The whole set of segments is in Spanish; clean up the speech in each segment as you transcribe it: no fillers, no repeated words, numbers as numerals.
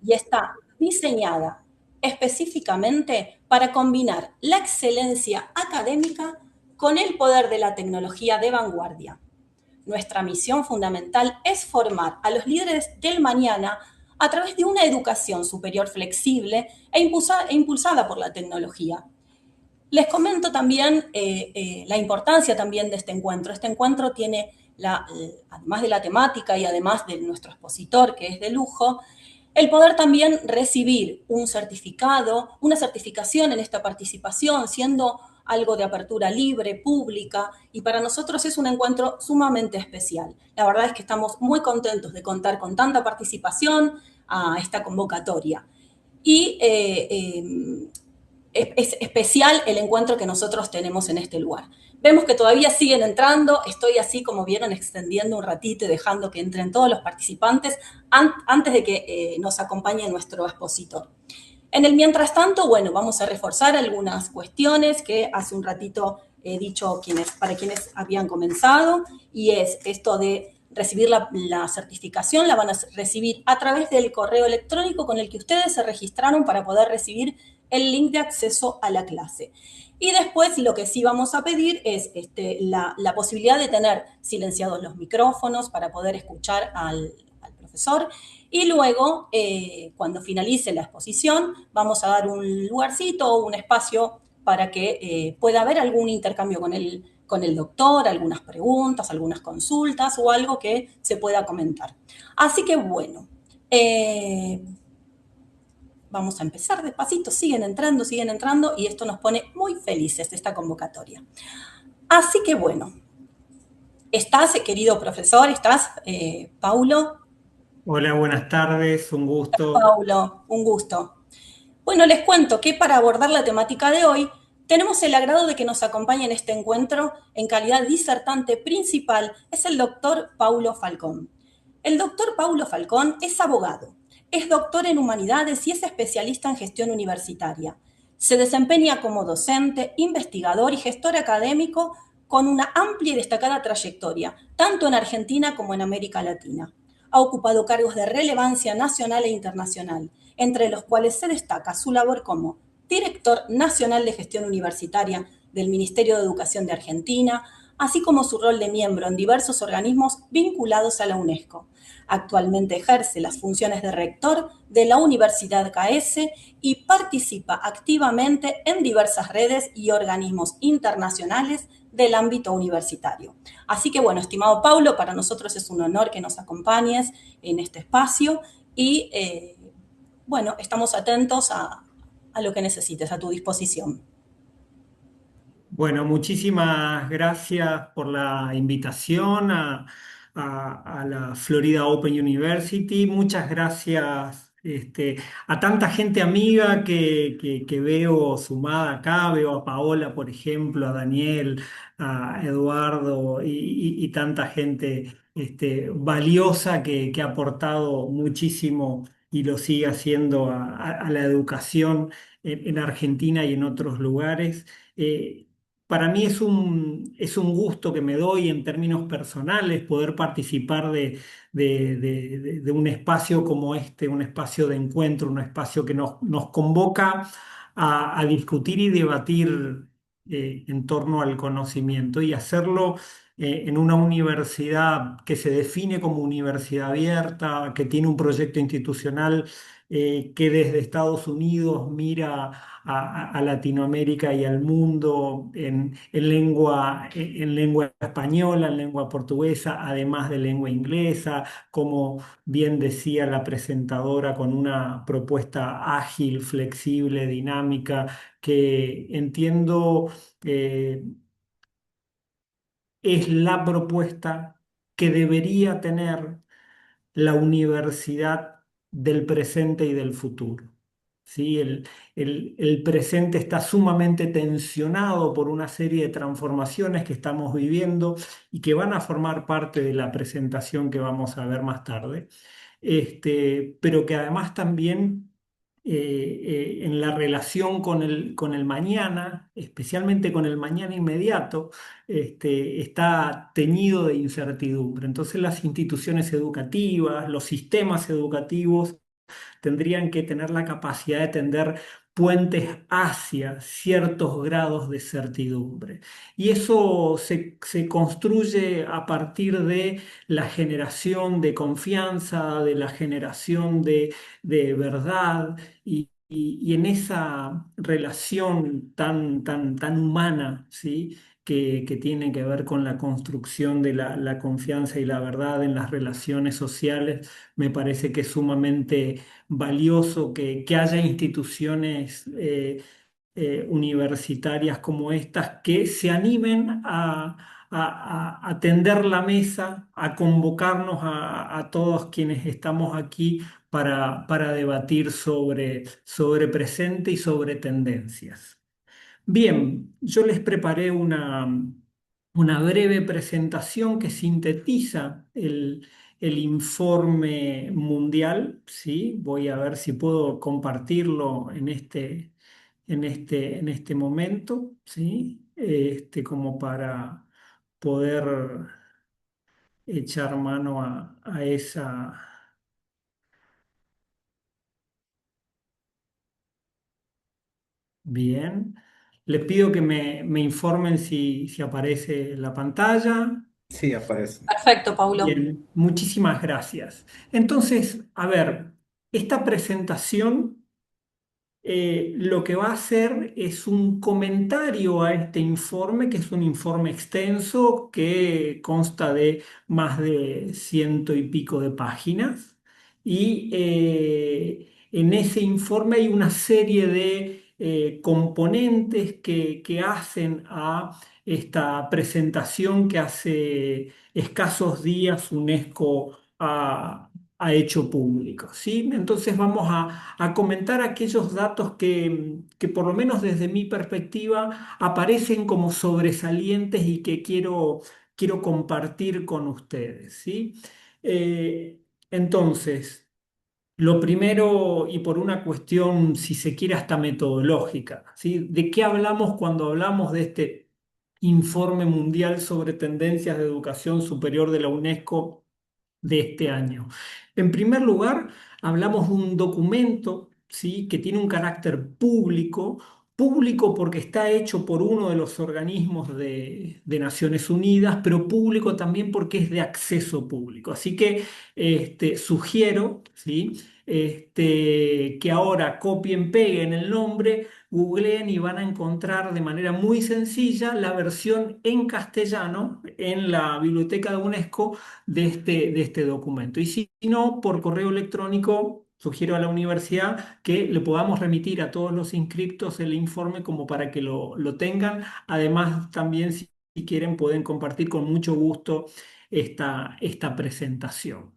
y está diseñada específicamente para combinar la excelencia académica con el poder de la tecnología de vanguardia. Nuestra misión fundamental es formar a los líderes del mañana a través de una educación superior flexible e impulsada por la tecnología. Les comento también la importancia también de este encuentro. Este encuentro tiene, además de la temática y además de nuestro expositor, que es de lujo, el poder también recibir un certificado, una certificación en esta participación, siendo algo de apertura libre, pública, y para nosotros es un encuentro sumamente especial. La verdad es que estamos muy contentos de contar con tanta participación a esta convocatoria. Y es especial el encuentro que nosotros tenemos en este lugar. Vemos que todavía siguen entrando, estoy así como vieron extendiendo un ratito y dejando que entren todos los participantes antes de que nos acompañe nuestro expositor. En el mientras tanto, bueno, vamos a reforzar algunas cuestiones que hace un ratito he dicho para quienes habían comenzado, y es esto de recibir la certificación, la van a recibir a través del correo electrónico con el que ustedes se registraron para poder recibir el link de acceso a la clase. Y después lo que sí vamos a pedir es la posibilidad de tener silenciados los micrófonos para poder escuchar al profesor. Y luego, cuando finalice la exposición, vamos a dar un lugarcito o un espacio para que pueda haber algún intercambio con el doctor, algunas preguntas, algunas consultas o algo que se pueda comentar. Así que bueno, vamos a empezar despacito, siguen entrando y esto nos pone muy felices esta convocatoria. Así que bueno, ¿estás, querido profesor? ¿Estás, Paulo? Hola, buenas tardes, un gusto. Paulo, un gusto. Bueno, les cuento que para abordar la temática de hoy, tenemos el agrado de que nos acompañe en este encuentro en calidad disertante principal, es el doctor Paulo Falcón. El doctor Paulo Falcón es abogado, es doctor en humanidades y es especialista en gestión universitaria. Se desempeña como docente, investigador y gestor académico con una amplia y destacada trayectoria, tanto en Argentina como en América Latina. Ha ocupado cargos de relevancia nacional e internacional, entre los cuales se destaca su labor como director nacional de gestión universitaria del Ministerio de Educación de Argentina, así como su rol de miembro en diversos organismos vinculados a la UNESCO. Actualmente ejerce las funciones de rector de la Universidad KS y participa activamente en diversas redes y organismos internacionales del ámbito universitario. Así que bueno, estimado Paulo, para nosotros es un honor que nos acompañes en este espacio y bueno, estamos atentos a lo que necesites, a tu disposición. Bueno, muchísimas gracias por la invitación a la Florida Open University. Muchas gracias a tanta gente amiga que veo sumada acá. Veo a Paola, por ejemplo, a Daniel, a Eduardo y tanta gente valiosa que ha aportado muchísimo y lo sigue haciendo a la educación en Argentina y en otros lugares. Para mí es un gusto que me doy en términos personales poder participar de un espacio como este, un espacio de encuentro, un espacio que nos convoca a discutir y debatir en torno al conocimiento y hacerlo en una universidad que se define como universidad abierta, que tiene un proyecto institucional que desde Estados Unidos mira a Latinoamérica y al mundo en lengua española, en lengua portuguesa, además de lengua inglesa, como bien decía la presentadora, con una propuesta ágil, flexible, dinámica, que entiendo es la propuesta que debería tener la universidad del presente y del futuro. ¿Sí? El presente está sumamente tensionado por una serie de transformaciones que estamos viviendo y que van a formar parte de la presentación que vamos a ver más tarde, pero que además también en la relación con el mañana, especialmente con el mañana inmediato, está teñido de incertidumbre. Entonces las instituciones educativas, los sistemas educativos tendrían que tener la capacidad de tender puentes hacia ciertos grados de certidumbre. Y eso se construye a partir de la generación de confianza, de la generación de verdad. Y en esa relación tan humana, ¿sí? Que tiene que ver con la construcción de la confianza y la verdad en las relaciones sociales, me parece que es sumamente valioso que haya instituciones universitarias como estas que se animen a tender la mesa, a convocarnos a todos quienes estamos aquí para debatir sobre presente y sobre tendencias. Bien, yo les preparé una breve presentación que sintetiza el informe mundial, ¿sí? Voy a ver si puedo compartirlo en este momento, ¿sí? Como para poder echar mano a esa. Bien. Les pido que me informen si aparece la pantalla. Sí, aparece. Perfecto, Paulo. Bien, muchísimas gracias. Entonces, a ver, esta presentación lo que va a hacer es un comentario a este informe, que es un informe extenso que consta de más de ciento y pico de páginas. Y en ese informe hay una serie de componentes que hacen a esta presentación que hace escasos días UNESCO ha hecho público, ¿sí? Entonces vamos a comentar aquellos datos que por lo menos desde mi perspectiva aparecen como sobresalientes y que quiero compartir con ustedes, ¿sí? Eh, entonces, lo primero, y por una cuestión, si se quiere, hasta metodológica, ¿sí? ¿De qué hablamos cuando hablamos de este informe mundial sobre tendencias de educación superior de la UNESCO de este año? En primer lugar, hablamos de un documento, ¿sí? Que tiene un carácter público, público porque está hecho por uno de los organismos de Naciones Unidas, pero público también porque es de acceso público. Así que sugiero, ¿sí? Que ahora copien, peguen el nombre, googleen y van a encontrar de manera muy sencilla la versión en castellano en la biblioteca de UNESCO de este documento. Y si no, por correo electrónico, sugiero a la universidad que le podamos remitir a todos los inscriptos el informe como para que lo tengan. Además, también si quieren pueden compartir con mucho gusto esta presentación.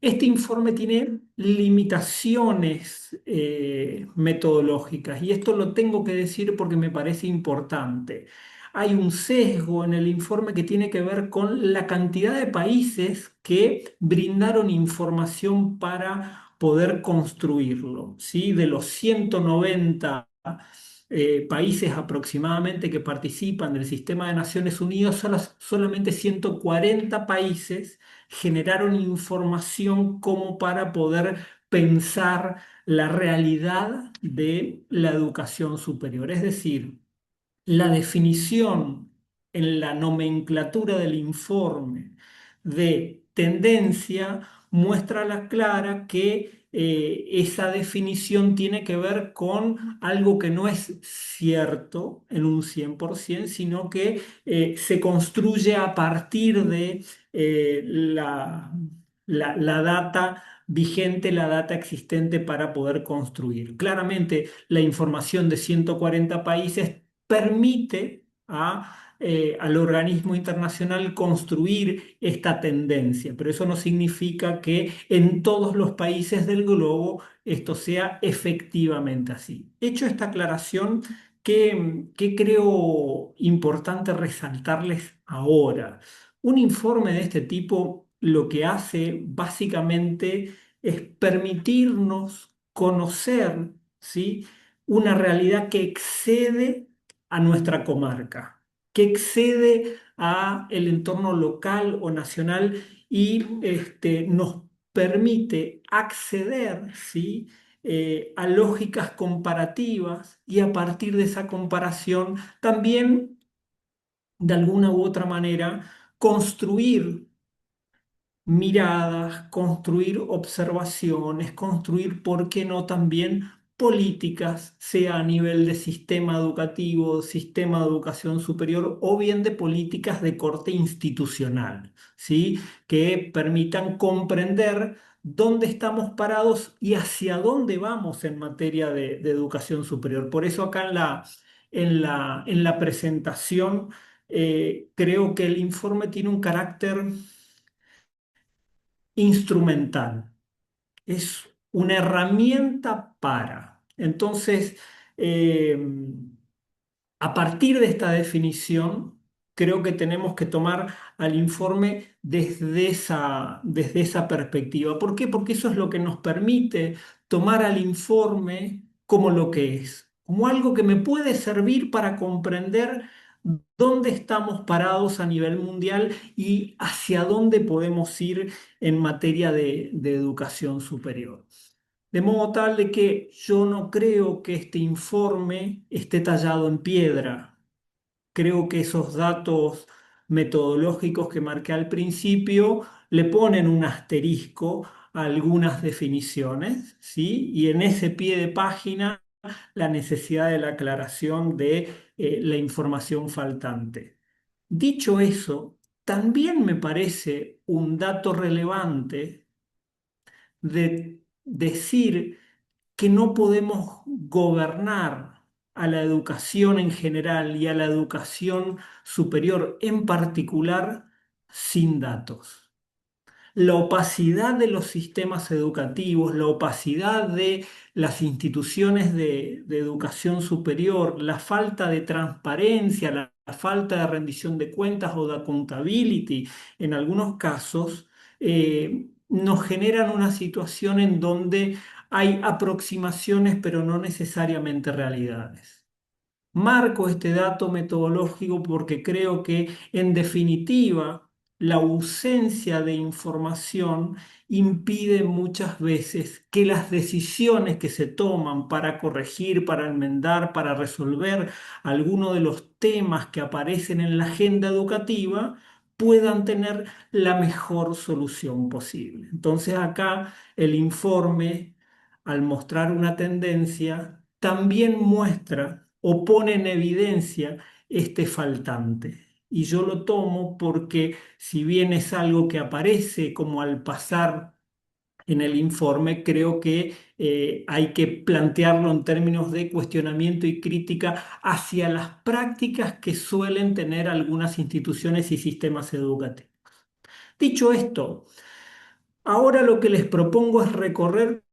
Este informe tiene limitaciones metodológicas y esto lo tengo que decir porque me parece importante. Hay un sesgo en el informe que tiene que ver con la cantidad de países que brindaron información para poder construirlo, ¿sí? De los 190 países aproximadamente que participan del sistema de Naciones Unidas, solamente 140 países generaron información como para poder pensar la realidad de la educación superior. Es decir, la definición en la nomenclatura del informe de tendencia muestra a la clara que esa definición tiene que ver con algo que no es cierto en un 100%, sino que se construye a partir de la data vigente, la data existente para poder construir. Claramente, la información de 140 países permite al organismo internacional construir esta tendencia, pero eso no significa que en todos los países del globo esto sea efectivamente así. Hecho esta aclaración, que creo importante resaltarles ahora. Un informe de este tipo lo que hace básicamente es permitirnos conocer, ¿sí? Una realidad que excede a nuestra comarca, que excede a el entorno local o nacional y nos permite acceder, ¿sí? A lógicas comparativas y a partir de esa comparación también, de alguna u otra manera, construir miradas, construir observaciones, construir, ¿por qué no también políticas, sea a nivel de sistema educativo, sistema de educación superior o bien de políticas de corte institucional, ¿sí? Que permitan comprender dónde estamos parados y hacia dónde vamos en materia de educación superior? Por eso acá en la presentación creo que el informe tiene un carácter instrumental, es una herramienta para. Entonces, eh, a partir de esta definición, creo que tenemos que tomar al informe desde esa perspectiva. ¿Por qué? Porque eso es lo que nos permite tomar al informe como lo que es, como algo que me puede servir para comprender dónde estamos parados a nivel mundial y hacia dónde podemos ir en materia de educación superior. De modo tal de que yo no creo que este informe esté tallado en piedra. Creo que esos datos metodológicos que marqué al principio le ponen un asterisco a algunas definiciones, ¿sí? Y en ese pie de página la necesidad de la aclaración de la información faltante. Dicho eso, también me parece un dato relevante de decir que no podemos gobernar a la educación en general y a la educación superior en particular sin datos. La opacidad de los sistemas educativos, la opacidad de las instituciones de educación superior, la falta de transparencia, la falta de rendición de cuentas o de accountability en algunos casos, nos generan una situación en donde hay aproximaciones pero no necesariamente realidades. Marco este dato metodológico porque creo que, en definitiva, la ausencia de información impide muchas veces que las decisiones que se toman para corregir, para enmendar, para resolver algunos de los temas que aparecen en la agenda educativa puedan tener la mejor solución posible. Entonces acá el informe, al mostrar una tendencia, también muestra o pone en evidencia este faltante. Y yo lo tomo porque, si bien es algo que aparece como al pasar en el informe, creo que hay que plantearlo en términos de cuestionamiento y crítica hacia las prácticas que suelen tener algunas instituciones y sistemas educativos. Dicho esto, ahora lo que les propongo es recorrer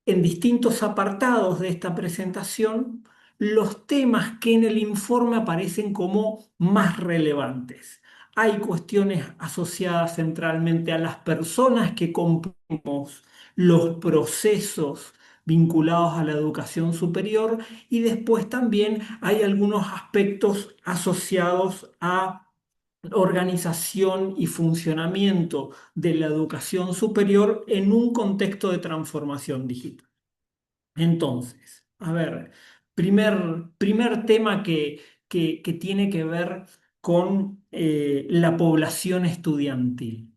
en distintos apartados de esta presentación los temas que en el informe aparecen como más relevantes. Hay cuestiones asociadas centralmente a las personas que componemos los procesos vinculados a la educación superior, y después también hay algunos aspectos asociados a organización y funcionamiento de la educación superior en un contexto de transformación digital. Entonces, a ver, primer tema que tiene que ver con la población estudiantil.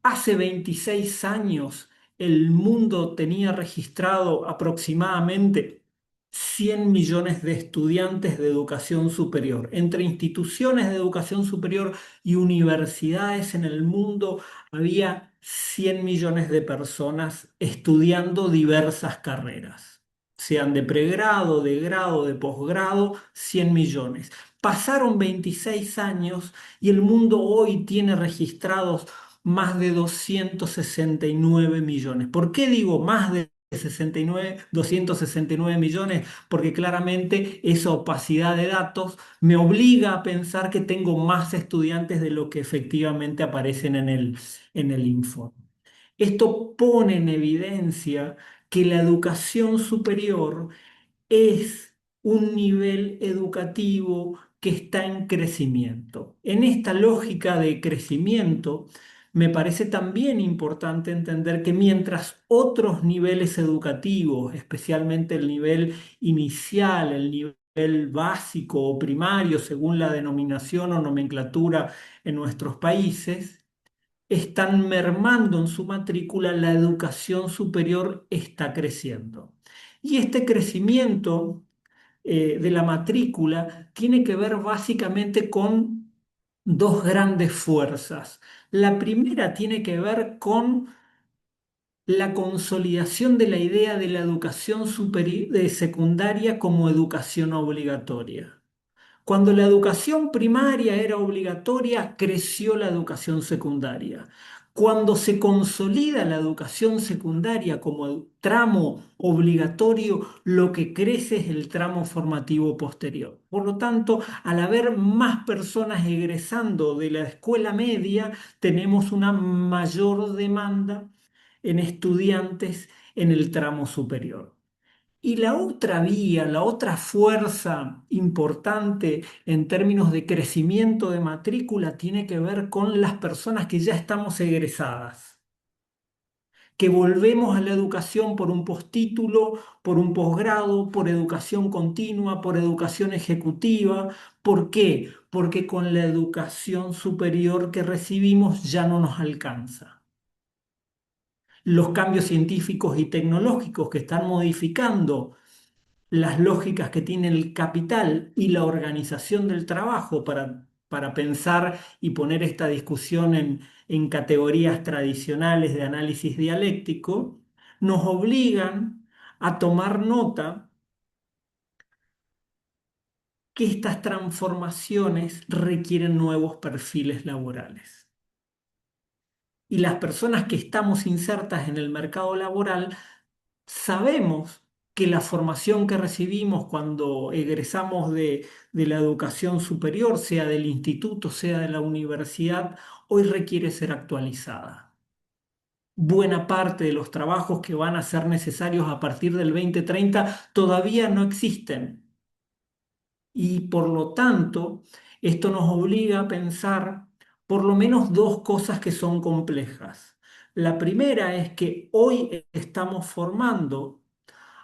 Hace 26 años el mundo tenía registrado aproximadamente 100 millones de estudiantes de educación superior. Entre instituciones de educación superior y universidades en el mundo había 100 millones de personas estudiando diversas carreras, sean de pregrado, de grado, de posgrado, 100 millones. Pasaron 26 años y el mundo hoy tiene registrados más de 269 millones. ¿Por qué digo más de 269 millones? Porque claramente esa opacidad de datos me obliga a pensar que tengo más estudiantes de lo que efectivamente aparecen en el informe. Esto pone en evidencia que la educación superior es un nivel educativo que está en crecimiento. En esta lógica de crecimiento, me parece también importante entender que mientras otros niveles educativos, especialmente el nivel inicial, el nivel básico o primario, según la denominación o nomenclatura en nuestros países, están mermando en su matrícula, la educación superior está creciendo. Y este crecimiento de la matrícula tiene que ver básicamente con dos grandes fuerzas. La primera tiene que ver con la consolidación de la idea de la educación de secundaria como educación obligatoria. Cuando la educación primaria era obligatoria, creció la educación secundaria. Cuando se consolida la educación secundaria como el tramo obligatorio, lo que crece es el tramo formativo posterior. Por lo tanto, al haber más personas egresando de la escuela media, tenemos una mayor demanda en estudiantes en el tramo superior. Y la otra vía, la otra fuerza importante en términos de crecimiento de matrícula tiene que ver con las personas que ya estamos egresadas, que volvemos a la educación por un postítulo, por un posgrado, por educación continua, por educación ejecutiva. ¿Por qué? Porque con la educación superior que recibimos ya no nos alcanza. Los cambios científicos y tecnológicos que están modificando las lógicas que tiene el capital y la organización del trabajo para pensar y poner esta discusión en categorías tradicionales de análisis dialéctico, nos obligan a tomar nota que estas transformaciones requieren nuevos perfiles laborales. Y las personas que estamos insertas en el mercado laboral sabemos que la formación que recibimos cuando egresamos de la educación superior, sea del instituto, sea de la universidad, hoy requiere ser actualizada. Buena parte de los trabajos que van a ser necesarios a partir del 2030 todavía no existen. Y por lo tanto, esto nos obliga a pensar por lo menos dos cosas que son complejas. La primera es que hoy estamos formando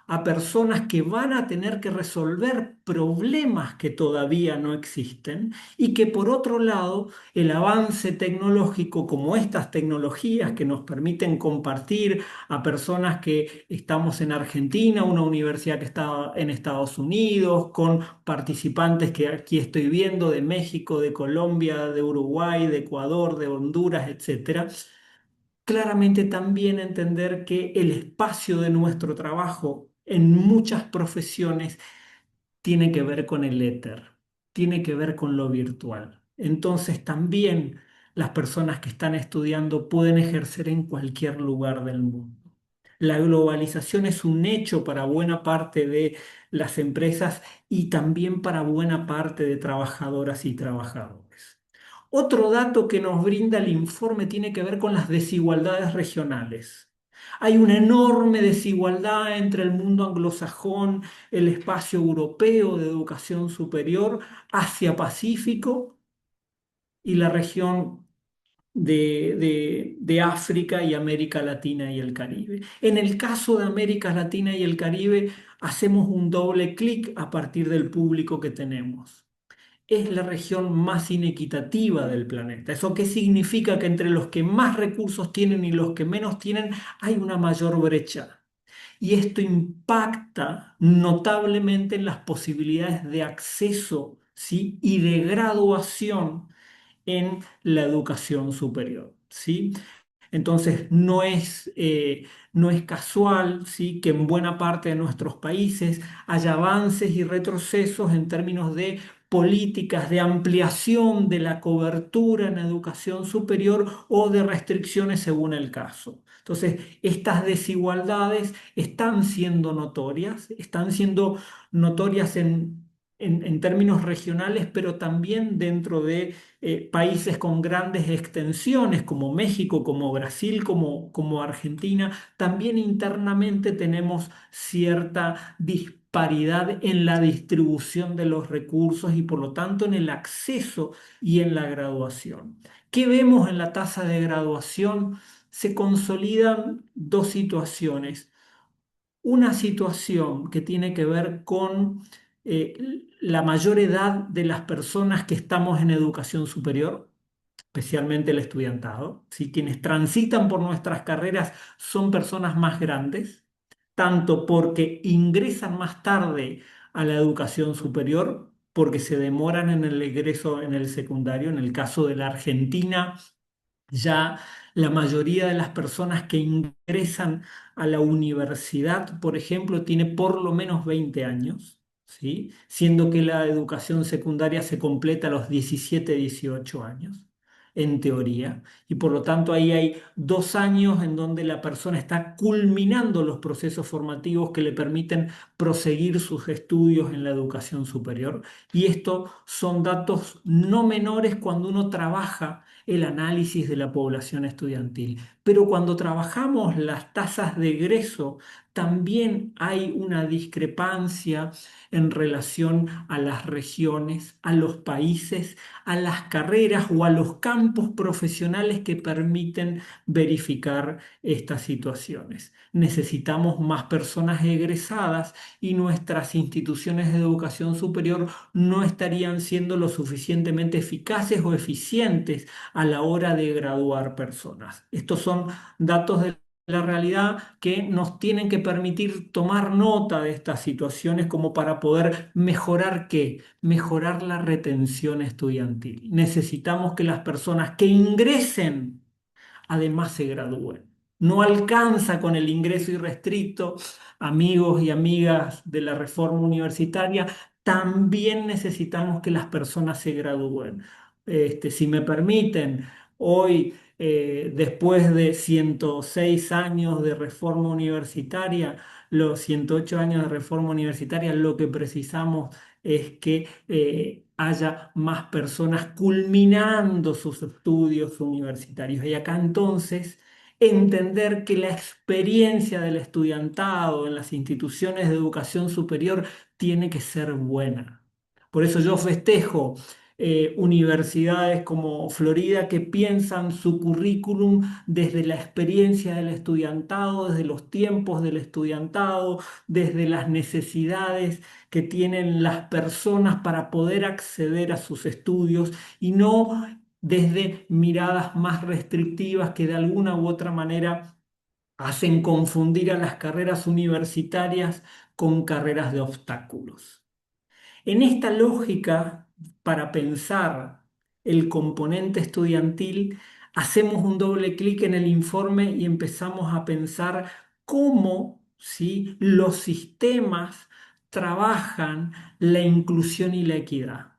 a personas que van a tener que resolver problemas que todavía no existen y que por otro lado el avance tecnológico como estas tecnologías que nos permiten compartir a personas que estamos en Argentina, una universidad que está en Estados Unidos, con participantes que aquí estoy viendo de México, de Colombia, de Uruguay, de Ecuador, de Honduras, etcétera. Claramente también entender que el espacio de nuestro trabajo en muchas profesiones tiene que ver con el éter, tiene que ver con lo virtual. Entonces también las personas que están estudiando pueden ejercer en cualquier lugar del mundo. La globalización es un hecho para buena parte de las empresas y también para buena parte de trabajadoras y trabajadores. Otro dato que nos brinda el informe tiene que ver con las desigualdades regionales. Hay una enorme desigualdad entre el mundo anglosajón, el espacio europeo de educación superior, Asia-Pacífico y la región de África y América Latina y el Caribe. En el caso de América Latina y el Caribe, hacemos un doble clic a partir del público que tenemos. Es la región más inequitativa del planeta. ¿Eso qué significa? Que entre los que más recursos tienen y los que menos tienen hay una mayor brecha. Y esto impacta notablemente en las posibilidades de acceso, ¿sí? Y de graduación en la educación superior, ¿sí? Entonces, no es casual, ¿sí? Que en buena parte de nuestros países haya avances y retrocesos en términos de políticas de ampliación de la cobertura en educación superior o de restricciones según el caso. Entonces, estas desigualdades están siendo notorias en términos regionales, pero también dentro de países con grandes extensiones como México, como Brasil, como Argentina. También internamente tenemos cierta disparidad en la distribución de los recursos y por lo tanto en el acceso y en la graduación. ¿Qué vemos en la tasa de graduación? Se consolidan dos situaciones. Una situación que tiene que ver con la mayor edad de las personas que estamos en educación superior, especialmente el estudiantado. ¿Sí? Quienes transitan por nuestras carreras son personas más grandes, tanto porque ingresan más tarde a la educación superior, porque se demoran en el egreso en el secundario. En el caso de la Argentina, ya la mayoría de las personas que ingresan a la universidad, por ejemplo, tiene por lo menos 20 años, ¿sí? Siendo que la educación secundaria se completa a los 17, 18 años, en teoría. Y por lo tanto ahí hay 2 años en donde la persona está culminando los procesos formativos que le permiten proseguir sus estudios en la educación superior. Y esto son datos no menores cuando uno trabaja el análisis de la población estudiantil. Pero cuando trabajamos las tasas de egreso, también hay una discrepancia en relación a las regiones, a los países, a las carreras o a los campos profesionales que permiten verificar estas situaciones. Necesitamos más personas egresadas y nuestras instituciones de educación superior no estarían siendo lo suficientemente eficaces o eficientes a la hora de graduar personas. Estos son datos de la realidad que nos tienen que permitir tomar nota de estas situaciones como para poder mejorar ¿qué? Mejorar la retención estudiantil. Necesitamos que las personas que ingresen además se gradúen. No alcanza con el ingreso irrestricto, amigos y amigas de la reforma universitaria, también necesitamos que las personas se gradúen. Si me permiten, hoy, después de 106 años de reforma universitaria, los 108 años de reforma universitaria, lo que precisamos es que haya más personas culminando sus estudios universitarios. Y acá entonces entender que la experiencia del estudiantado en las instituciones de educación superior tiene que ser buena. Por eso yo festejo universidades como Florida que piensan su currículum desde la experiencia del estudiantado, desde los tiempos del estudiantado, desde las necesidades que tienen las personas para poder acceder a sus estudios y no desde miradas más restrictivas que de alguna u otra manera hacen confundir a las carreras universitarias con carreras de obstáculos. En esta lógica, para pensar el componente estudiantil, hacemos un doble clic en el informe y empezamos a pensar cómo, ¿sí?, los sistemas trabajan la inclusión y la equidad.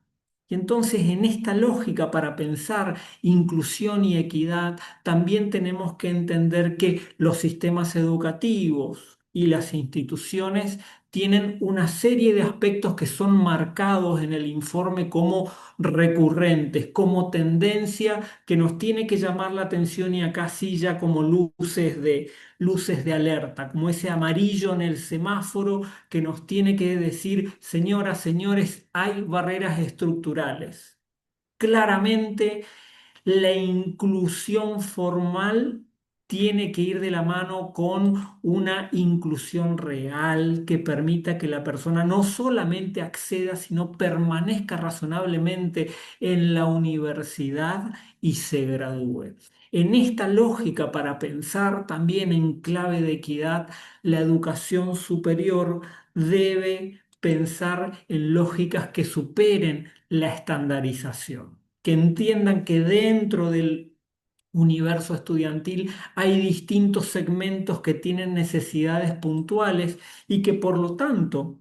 Y entonces en esta lógica para pensar inclusión y equidad, también tenemos que entender que los sistemas educativos y las instituciones tienen una serie de aspectos que son marcados en el informe como recurrentes, como tendencia que nos tiene que llamar la atención y acá sí ya como luces de alerta, como ese amarillo en el semáforo que nos tiene que decir, señoras, señores, hay barreras estructurales. Claramente la inclusión formal tiene que ir de la mano con una inclusión real que permita que la persona no solamente acceda, sino permanezca razonablemente en la universidad y se gradúe. En esta lógica, para pensar también en clave de equidad, la educación superior debe pensar en lógicas que superen la estandarización, que entiendan que dentro del universo estudiantil hay distintos segmentos que tienen necesidades puntuales y que por lo tanto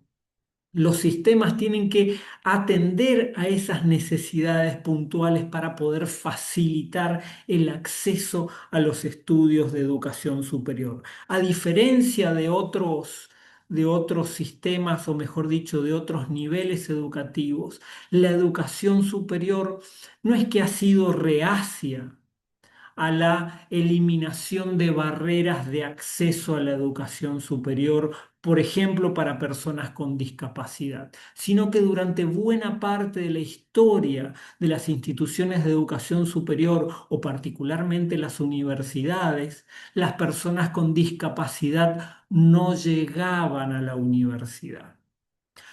los sistemas tienen que atender a esas necesidades puntuales para poder facilitar el acceso a los estudios de educación superior. A diferencia de otros sistemas, o mejor dicho, de otros niveles educativos. La educación superior no es que ha sido reacia a la eliminación de barreras de acceso a la educación superior, por ejemplo, para personas con discapacidad, sino que durante buena parte de la historia de las instituciones de educación superior, o particularmente las universidades, las personas con discapacidad no llegaban a la universidad.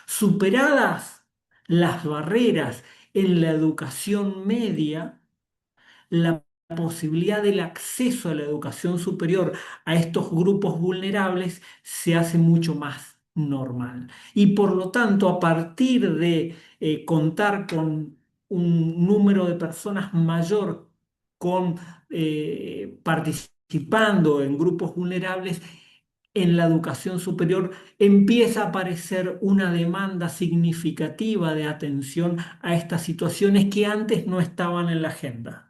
Superadas las barreras en la educación media, la posibilidad del acceso a la educación superior a estos grupos vulnerables se hace mucho más normal. Y por lo tanto, a partir de contar con un número de personas mayor con, participando en grupos vulnerables, en la educación superior empieza a aparecer una demanda significativa de atención a estas situaciones que antes no estaban en la agenda.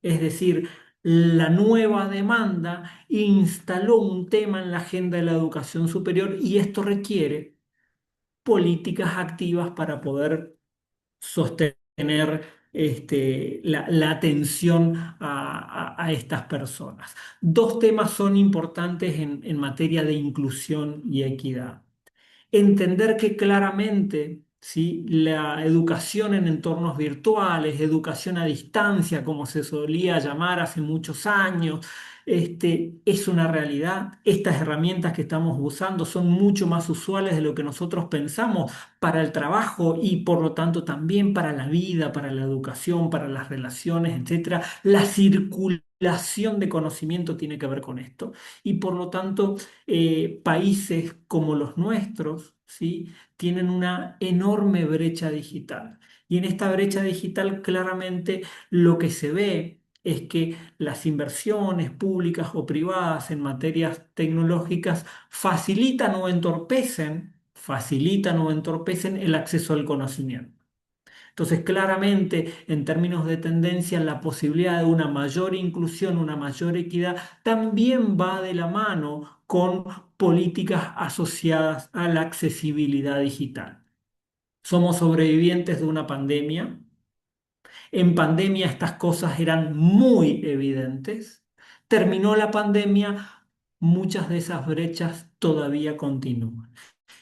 Es decir, la nueva demanda instaló un tema en la agenda de la educación superior, y esto requiere políticas activas para poder sostener la atención a estas personas. Dos temas son importantes en materia de inclusión y equidad. Entender que claramente, ¿sí?, la educación en entornos virtuales, educación a distancia, como se solía llamar hace muchos años, es una realidad. Estas herramientas que estamos usando son mucho más usuales de lo que nosotros pensamos para el trabajo, y por lo tanto también para la vida, para la educación, para las relaciones, etcétera. La circulación de conocimiento tiene que ver con esto, y por lo tanto países como los nuestros, ¿sí?, tienen una enorme brecha digital. Y en esta brecha digital claramente lo que se ve es que las inversiones públicas o privadas en materias tecnológicas facilitan o entorpecen el acceso al conocimiento. Entonces, claramente, en términos de tendencia, la posibilidad de una mayor inclusión, una mayor equidad, también va de la mano con políticas asociadas a la accesibilidad digital. Somos sobrevivientes de una pandemia. En pandemia estas cosas eran muy evidentes. Terminó la pandemia, muchas de esas brechas todavía continúan.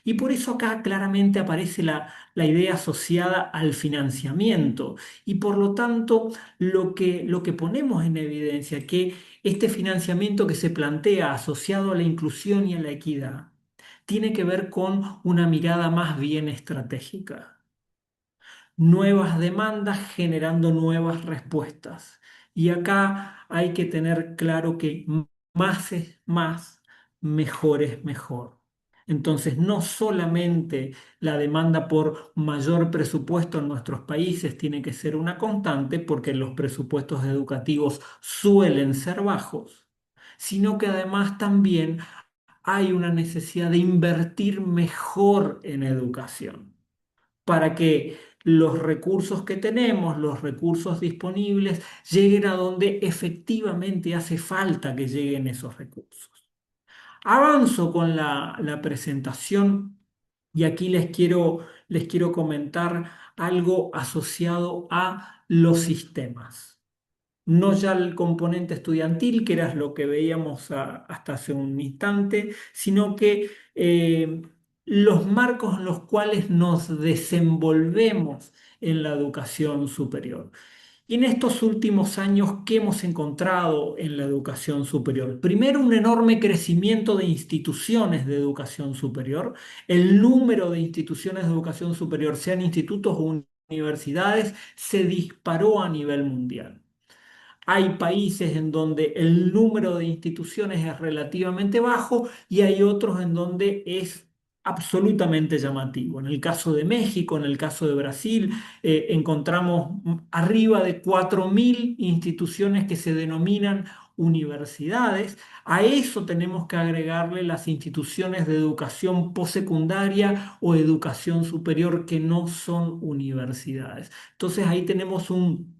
Y por eso acá claramente aparece la idea asociada al financiamiento. Y por lo tanto, lo que ponemos en evidencia, que este financiamiento que se plantea asociado a la inclusión y a la equidad, tiene que ver con una mirada más bien estratégica. Nuevas demandas generando nuevas respuestas. Y acá hay que tener claro que más es más, mejor es mejor. Entonces, no solamente la demanda por mayor presupuesto en nuestros países tiene que ser una constante, porque los presupuestos educativos suelen ser bajos, sino que además también hay una necesidad de invertir mejor en educación, para que los recursos que tenemos, los recursos disponibles, lleguen a donde efectivamente hace falta que lleguen esos recursos. Avanzo con la presentación, y aquí les quiero comentar algo asociado a los sistemas. No ya el componente estudiantil, que era lo que veíamos hasta hace un instante, sino que los marcos en los cuales nos desenvolvemos en la educación superior. Y en estos últimos años, ¿qué hemos encontrado en la educación superior? Primero, un enorme crecimiento de instituciones de educación superior. El número de instituciones de educación superior, sean institutos o universidades, se disparó a nivel mundial. Hay países en donde el número de instituciones es relativamente bajo, y hay otros en donde es absolutamente llamativo. En el caso de México, en el caso de Brasil, encontramos arriba de 4.000 instituciones que se denominan universidades. A eso tenemos que agregarle las instituciones de educación postsecundaria o educación superior que no son universidades. Entonces ahí tenemos un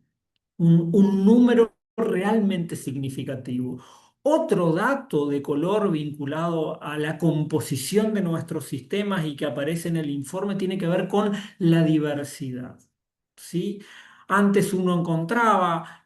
número realmente significativo. Otro dato de color vinculado a la composición de nuestros sistemas y que aparece en el informe tiene que ver con la diversidad. ¿Sí? Antes uno encontraba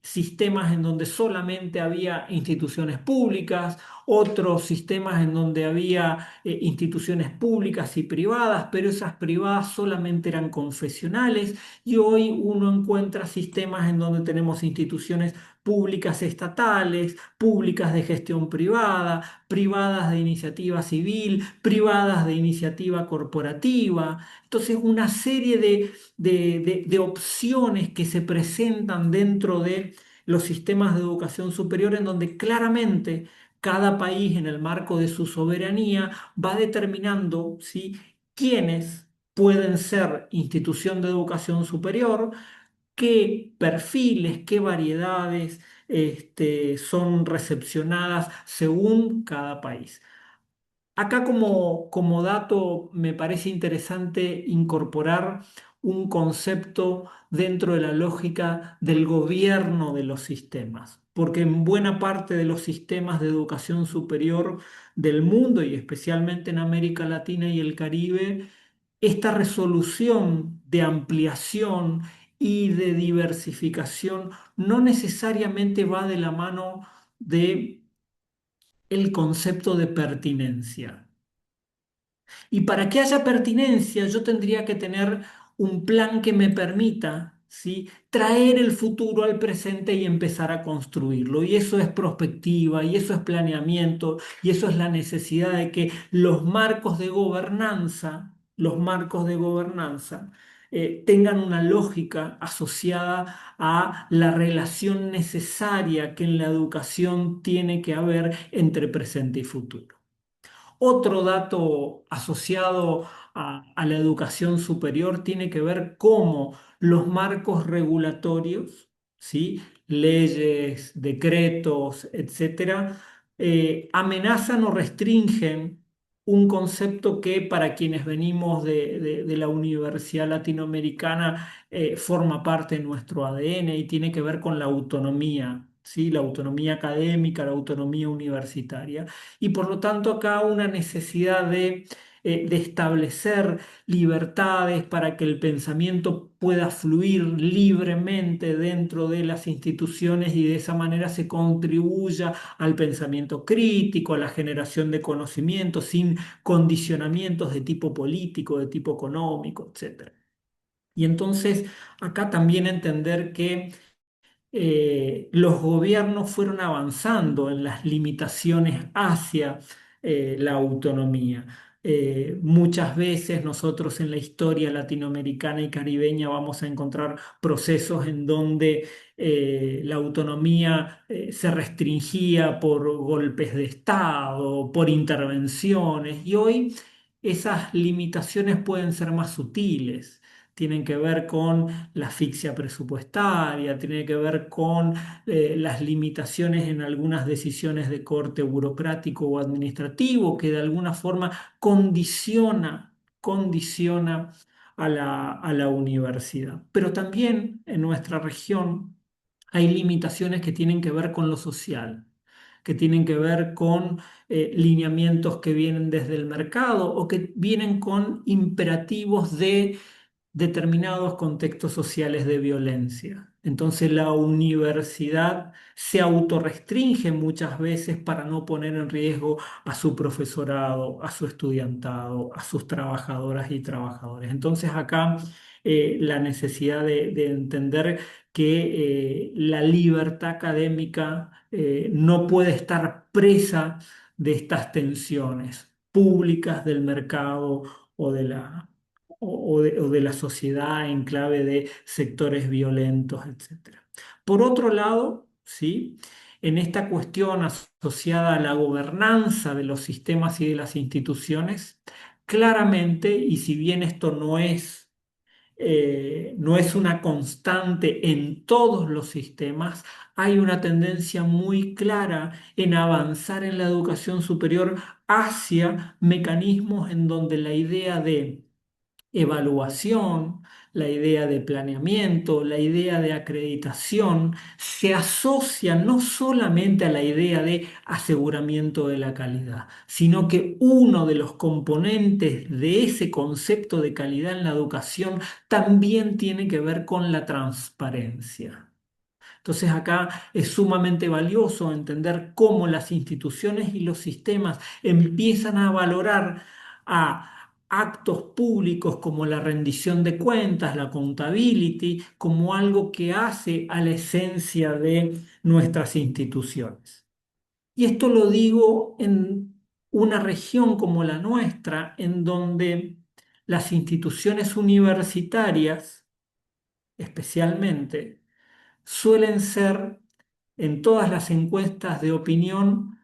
sistemas en donde solamente había instituciones públicas, otros sistemas en donde había instituciones públicas y privadas, pero esas privadas solamente eran confesionales, y hoy uno encuentra sistemas en donde tenemos instituciones públicas estatales, públicas de gestión privada, privadas de iniciativa civil, privadas de iniciativa corporativa. Entonces, una serie de opciones que se presentan dentro de los sistemas de educación superior en donde claramente cada país en el marco de su soberanía va determinando, ¿sí?, quiénes pueden ser institución de educación superior, qué perfiles, qué variedades son recepcionadas según cada país. Acá como dato me parece interesante incorporar un concepto dentro de la lógica del gobierno de los sistemas, porque en buena parte de los sistemas de educación superior del mundo y especialmente en América Latina y el Caribe, esta resolución de ampliación y de diversificación no necesariamente va de la mano de el concepto de pertinencia. Y para que haya pertinencia, yo tendría que tener un plan que me permita, ¿sí?, traer el futuro al presente y empezar a construirlo. Y eso es prospectiva, y eso es planeamiento, y eso es la necesidad de que los marcos de gobernanza, tengan una lógica asociada a la relación necesaria que en la educación tiene que haber entre presente y futuro. Otro dato asociado a la educación superior tiene que ver cómo los marcos regulatorios, ¿sí?, leyes, decretos, etcétera, amenazan o restringen un concepto que para quienes venimos de la Universidad Latinoamericana forma parte de nuestro ADN y tiene que ver con la autonomía, ¿sí?, la autonomía académica, la autonomía universitaria. Y por lo tanto acá una necesidad de establecer libertades para que el pensamiento pueda fluir libremente dentro de las instituciones y de esa manera se contribuya al pensamiento crítico, a la generación de conocimiento sin condicionamientos de tipo político, de tipo económico, etcétera. Y entonces acá también entender que los gobiernos fueron avanzando en las limitaciones hacia la autonomía. Muchas veces nosotros en la historia latinoamericana y caribeña vamos a encontrar procesos en donde la autonomía se restringía por golpes de Estado, por intervenciones, y hoy esas limitaciones pueden ser más sutiles, tienen que ver con la asfixia presupuestaria, tiene que ver con las limitaciones en algunas decisiones de corte burocrático o administrativo que de alguna forma condiciona a la universidad. Pero también en nuestra región hay limitaciones que tienen que ver con lo social, que tienen que ver con lineamientos que vienen desde el mercado o que vienen con imperativos de determinados contextos sociales de violencia. Entonces la universidad se autorrestringe muchas veces para no poner en riesgo a su profesorado, a su estudiantado, a sus trabajadoras y trabajadores. Entonces acá la necesidad de entender que la libertad académica no puede estar presa de estas tensiones públicas del mercado o de o de la sociedad en clave de sectores violentos, etcétera. Por otro lado, ¿sí?, en esta cuestión asociada a la gobernanza de los sistemas y de las instituciones, claramente, y si bien esto no es una constante en todos los sistemas, hay una tendencia muy clara en avanzar en la educación superior hacia mecanismos en donde la idea de evaluación, la idea de planeamiento, la idea de acreditación, se asocia no solamente a la idea de aseguramiento de la calidad, sino que uno de los componentes de ese concepto de calidad en la educación también tiene que ver con la transparencia. Entonces acá es sumamente valioso entender cómo las instituciones y los sistemas empiezan a valorar a actos públicos como la rendición de cuentas, la accountability, como algo que hace a la esencia de nuestras instituciones. Y esto lo digo en una región como la nuestra, en donde las instituciones universitarias, especialmente, suelen ser en todas las encuestas de opinión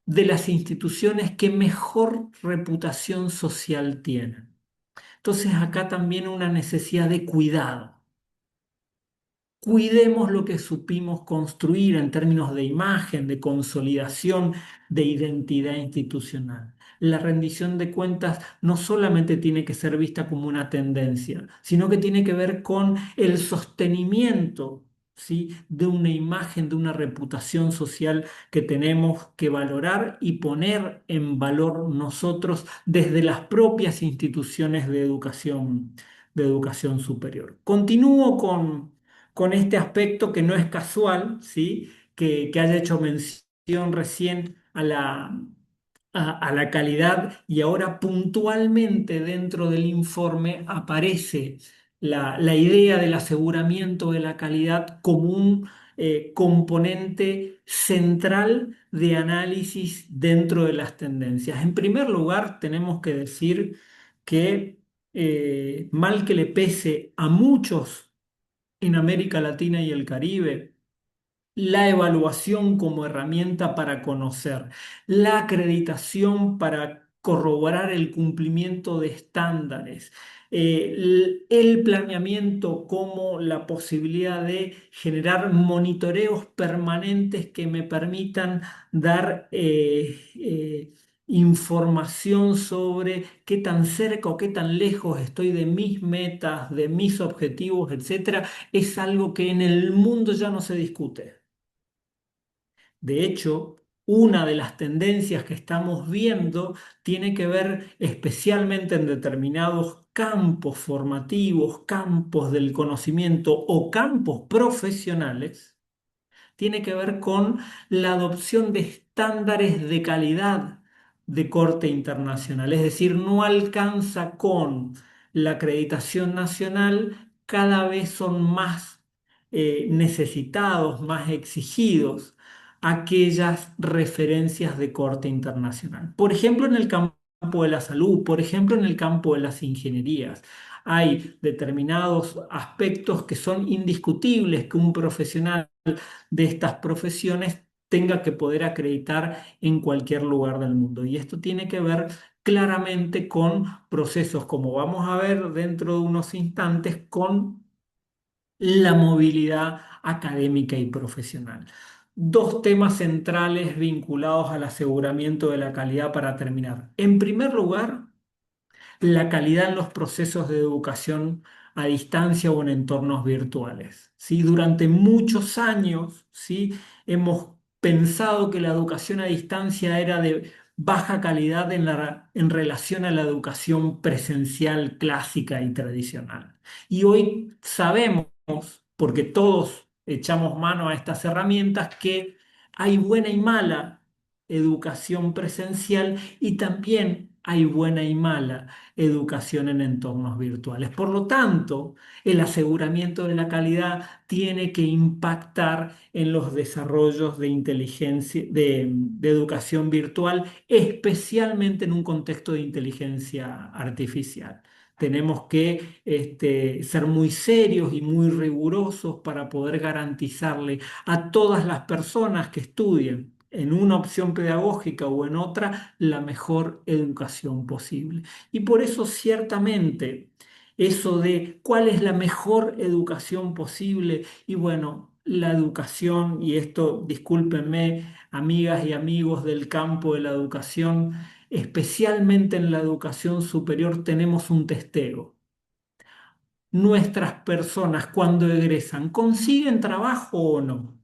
de las instituciones que mejor reputación social tienen. Entonces acá también una necesidad de cuidado. Cuidemos lo que supimos construir en términos de imagen, de consolidación, de identidad institucional. La rendición de cuentas no solamente tiene que ser vista como una tendencia, sino que tiene que ver con el sostenimiento, ¿sí?, de una imagen, de una reputación social que tenemos que valorar y poner en valor nosotros desde las propias instituciones de educación superior. Continúo con este aspecto que no es casual, ¿sí? Que haya hecho mención recién a la calidad y ahora puntualmente dentro del informe aparece la idea del aseguramiento de la calidad como un componente central de análisis dentro de las tendencias. En primer lugar, tenemos que decir que mal que le pese a muchos en América Latina y el Caribe, la evaluación como herramienta para conocer, la acreditación para corroborar el cumplimiento de estándares, el planeamiento como la posibilidad de generar monitoreos permanentes que me permitan dar información sobre qué tan cerca o qué tan lejos estoy de mis metas, de mis objetivos, etcétera, es algo que en el mundo ya no se discute. De hecho, una de las tendencias que estamos viendo tiene que ver especialmente en determinados campos formativos, campos del conocimiento o campos profesionales, tiene que ver con la adopción de estándares de calidad de corte internacional. Es decir, no alcanza con la acreditación nacional, cada vez son más necesitados, más exigidos aquellas referencias de corte internacional. Por ejemplo, en el campo de la salud, por ejemplo, en el campo de las ingenierías. Hay determinados aspectos que son indiscutibles que un profesional de estas profesiones tenga que poder acreditar en cualquier lugar del mundo. Y esto tiene que ver claramente con procesos, como vamos a ver dentro de unos instantes, con la movilidad académica y profesional. Dos temas centrales vinculados al aseguramiento de la calidad para terminar. En primer lugar, la calidad en los procesos de educación a distancia o en entornos virtuales. ¿Sí? Durante muchos años, ¿sí?, hemos pensado que la educación a distancia era de baja calidad en relación a la educación presencial clásica y tradicional. Y hoy sabemos, porque todos echamos mano a estas herramientas, que hay buena y mala educación presencial y también hay buena y mala educación en entornos virtuales. Por lo tanto, el aseguramiento de la calidad tiene que impactar en los desarrollos de inteligencia, de educación virtual, especialmente en un contexto de inteligencia artificial. Tenemos que ser muy serios y muy rigurosos para poder garantizarle a todas las personas que estudien en una opción pedagógica o en otra la mejor educación posible. Y por eso ciertamente eso de cuál es la mejor educación posible, y bueno, la educación, y esto discúlpenme, amigas y amigos del campo de la educación, especialmente en la educación superior tenemos un testeo. nuestras personas cuando egresan consiguen trabajo o no.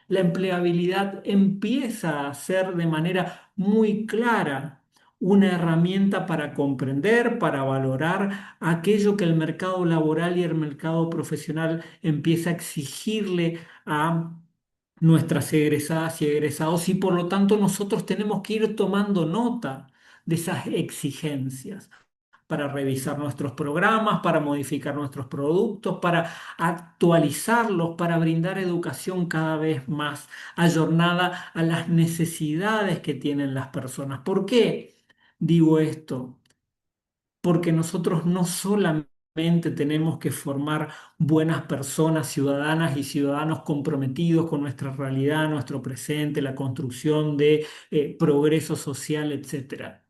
La empleabilidad empieza a ser de manera muy clara una herramienta para comprender, para valorar aquello que el mercado laboral y el mercado profesional empieza a exigirle a nuestras egresadas y egresados, y por lo tanto nosotros tenemos que ir tomando nota de esas exigencias para revisar nuestros programas, para modificar nuestros productos, para actualizarlos, para brindar educación cada vez más ayornada a las necesidades que tienen las personas. ¿Por qué digo esto? Porque nosotros no solamente tenemos que formar buenas personas, ciudadanas y ciudadanos comprometidos con nuestra realidad, nuestro presente, la construcción de progreso social, etcétera.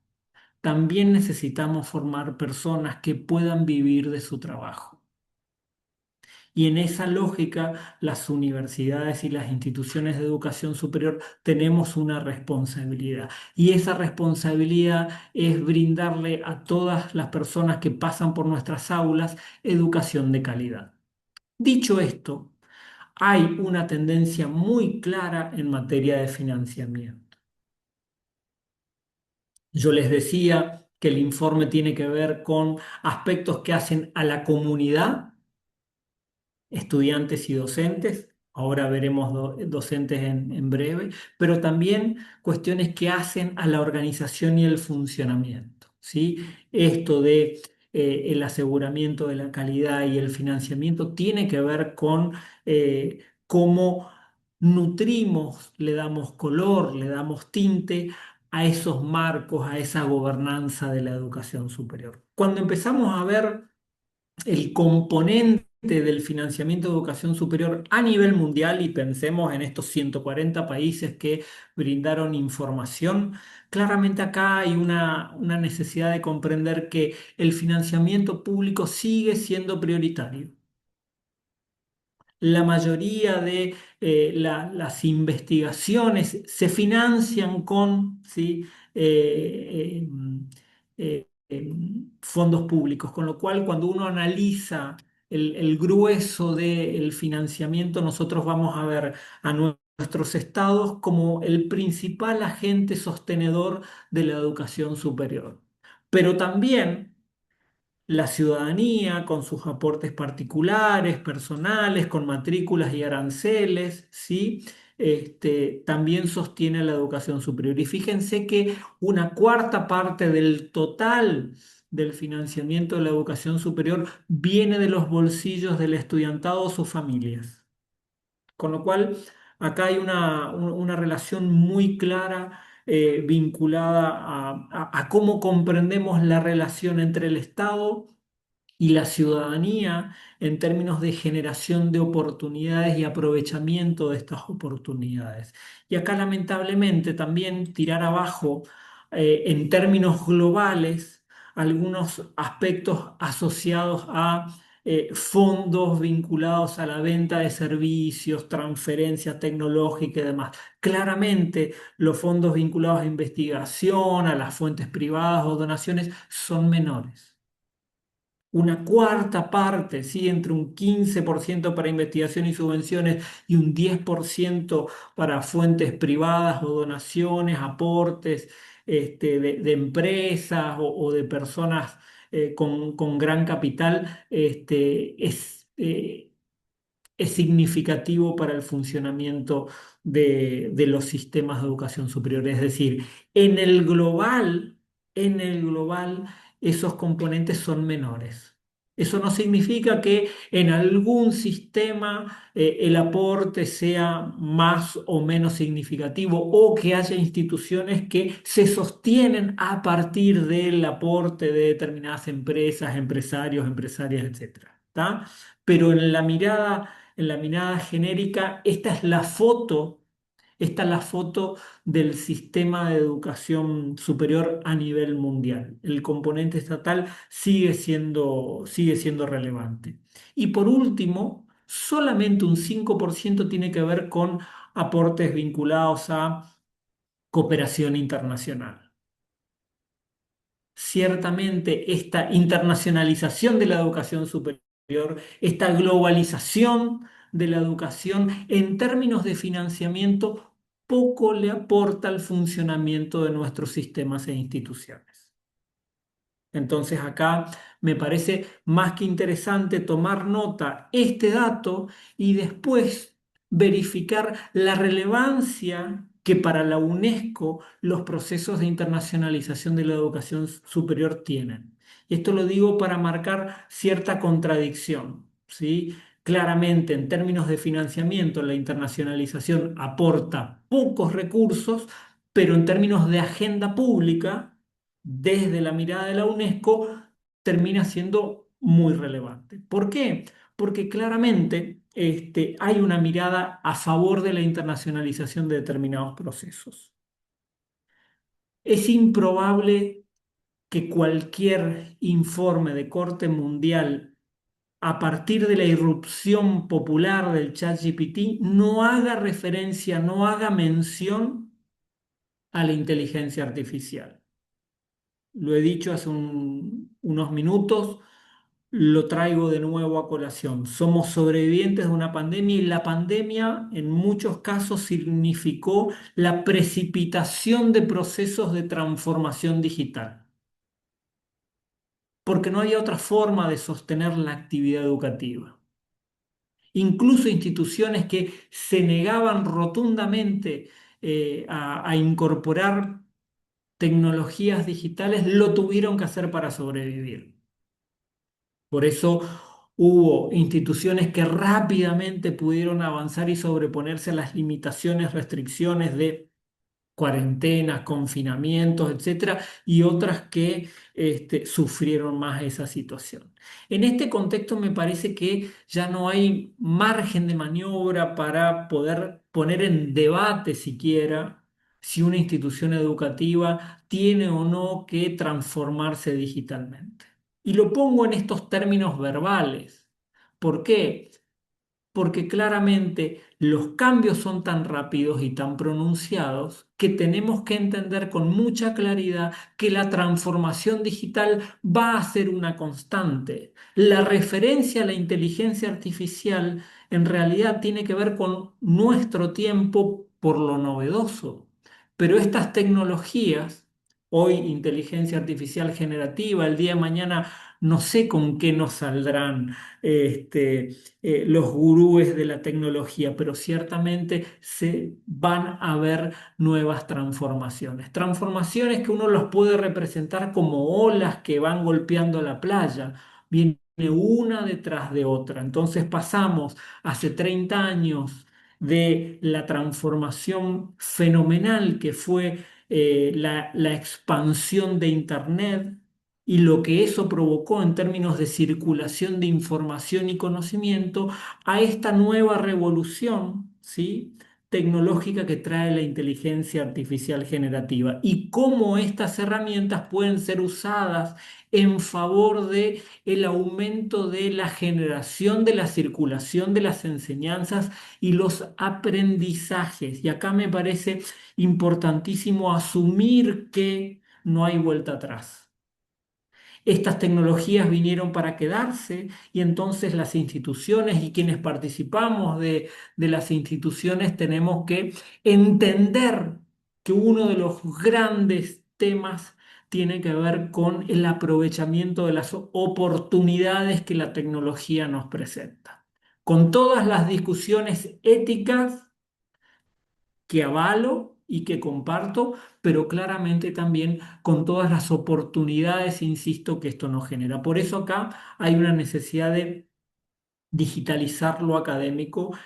También necesitamos formar personas que puedan vivir de su trabajo. Y en esa lógica, las universidades y las instituciones de educación superior tenemos una responsabilidad. Y esa responsabilidad es brindarle a todas las personas que pasan por nuestras aulas educación de calidad. Dicho esto, hay una tendencia muy clara en materia de financiamiento. Yo les decía que el informe tiene que ver con aspectos que hacen a la comunidad, estudiantes y docentes. Ahora veremos docentes en breve, pero también cuestiones que hacen a la organización y el funcionamiento, ¿sí? Esto de el aseguramiento de la calidad y el financiamiento tiene que ver con cómo nutrimos, le damos color, le damos tinte a esos marcos, a esa gobernanza de la educación superior. Cuando empezamos a ver el componente del financiamiento de educación superior a nivel mundial y pensemos en estos 140 países que brindaron información, claramente acá hay una necesidad de comprender que el financiamiento público sigue siendo prioritario. La mayoría de las investigaciones se financian con, ¿sí? Fondos públicos, con lo cual cuando uno analiza el grueso del financiamiento, nosotros vamos a ver a nuestros estados como el principal agente sostenedor de la educación superior. Pero también la ciudadanía, con sus aportes particulares, personales, con matrículas y aranceles, ¿sí? También sostiene la educación superior. Y fíjense que una cuarta parte del total del financiamiento de la educación superior viene de los bolsillos del estudiantado o sus familias. Con lo cual, acá hay una relación muy clara vinculada a cómo comprendemos la relación entre el Estado y la ciudadanía en términos de generación de oportunidades y aprovechamiento de estas oportunidades. Y acá lamentablemente también tirar abajo en términos globales algunos aspectos asociados a fondos vinculados a la venta de servicios, transferencia tecnológica y demás. Claramente los fondos vinculados a investigación, a las fuentes privadas o donaciones son menores. Una cuarta parte, ¿sí? Entre un 15% para investigación y subvenciones y un 10% para fuentes privadas o donaciones, aportes de empresas o de personas con gran capital, es significativo para el funcionamiento de los sistemas de educación superior. Es decir, en el global, esos componentes son menores. Eso no significa que en algún sistema el aporte sea más o menos significativo o que haya instituciones que se sostienen a partir del aporte de determinadas empresas, empresarios, empresarias, etcétera. ¿Tá? Pero en la mirada genérica, esta es la foto del sistema de educación superior a nivel mundial. El componente estatal sigue siendo relevante. Y por último, solamente un 5% tiene que ver con aportes vinculados a cooperación internacional. Ciertamente, esta internacionalización de la educación superior esta globalización de la educación en términos de financiamiento poco le aporta al funcionamiento de nuestros sistemas e instituciones. Entonces acá me parece más que interesante tomar nota este dato y después verificar la relevancia que para la UNESCO los procesos de internacionalización de la educación superior tienen. Y esto lo digo para marcar cierta contradicción, ¿sí? Claramente, en términos de financiamiento, la internacionalización aporta pocos recursos, pero en términos de agenda pública, desde la mirada de la UNESCO, termina siendo muy relevante. ¿Por qué? Porque claramente hay una mirada a favor de la internacionalización de determinados procesos. Es improbable que cualquier informe de corte mundial a partir de la irrupción popular del ChatGPT no haga referencia, no haga mención a la inteligencia artificial. Lo he dicho hace unos minutos, lo traigo de nuevo a colación. Somos sobrevivientes de una pandemia y la pandemia en muchos casos significó la precipitación de procesos de transformación digital, porque no había otra forma de sostener la actividad educativa. Incluso instituciones que se negaban rotundamente a incorporar tecnologías digitales lo tuvieron que hacer para sobrevivir. Por eso hubo instituciones que rápidamente pudieron avanzar y sobreponerse a las limitaciones, restricciones de cuarentenas, confinamientos, etcétera, y otras que sufrieron más esa situación. En este contexto me parece que ya no hay margen de maniobra para poder poner en debate siquiera si una institución educativa tiene o no que transformarse digitalmente. Y lo pongo en estos términos verbales. ¿Por qué? Porque claramente los cambios son tan rápidos y tan pronunciados que tenemos que entender con mucha claridad que la transformación digital va a ser una constante. La referencia a la inteligencia artificial en realidad tiene que ver con nuestro tiempo por lo novedoso, pero estas tecnologías, hoy inteligencia artificial generativa, el día de mañana no sé con qué nos saldrán. Los gurúes de la tecnología, pero ciertamente se van a ver nuevas transformaciones. Transformaciones que uno los puede representar como olas que van golpeando la playa. Viene una detrás de otra. Entonces pasamos hace 30 años de la transformación fenomenal que fue la expansión de Internet y lo que eso provocó en términos de circulación de información y conocimiento a esta nueva revolución, ¿sí?, tecnológica que trae la inteligencia artificial generativa y cómo estas herramientas pueden ser usadas en favor de el aumento de la generación, de la circulación de las enseñanzas y los aprendizajes. Y acá me parece importantísimo asumir que no hay vuelta atrás. Estas tecnologías vinieron para quedarse y entonces las instituciones y quienes participamos de las instituciones tenemos que entender que uno de los grandes temas tiene que ver con el aprovechamiento de las oportunidades que la tecnología nos presenta. Con todas las discusiones éticas que avalo y que comparto, pero claramente también con todas las oportunidades, insisto, que esto nos genera. Por eso acá hay una necesidad de digitalizar lo académico,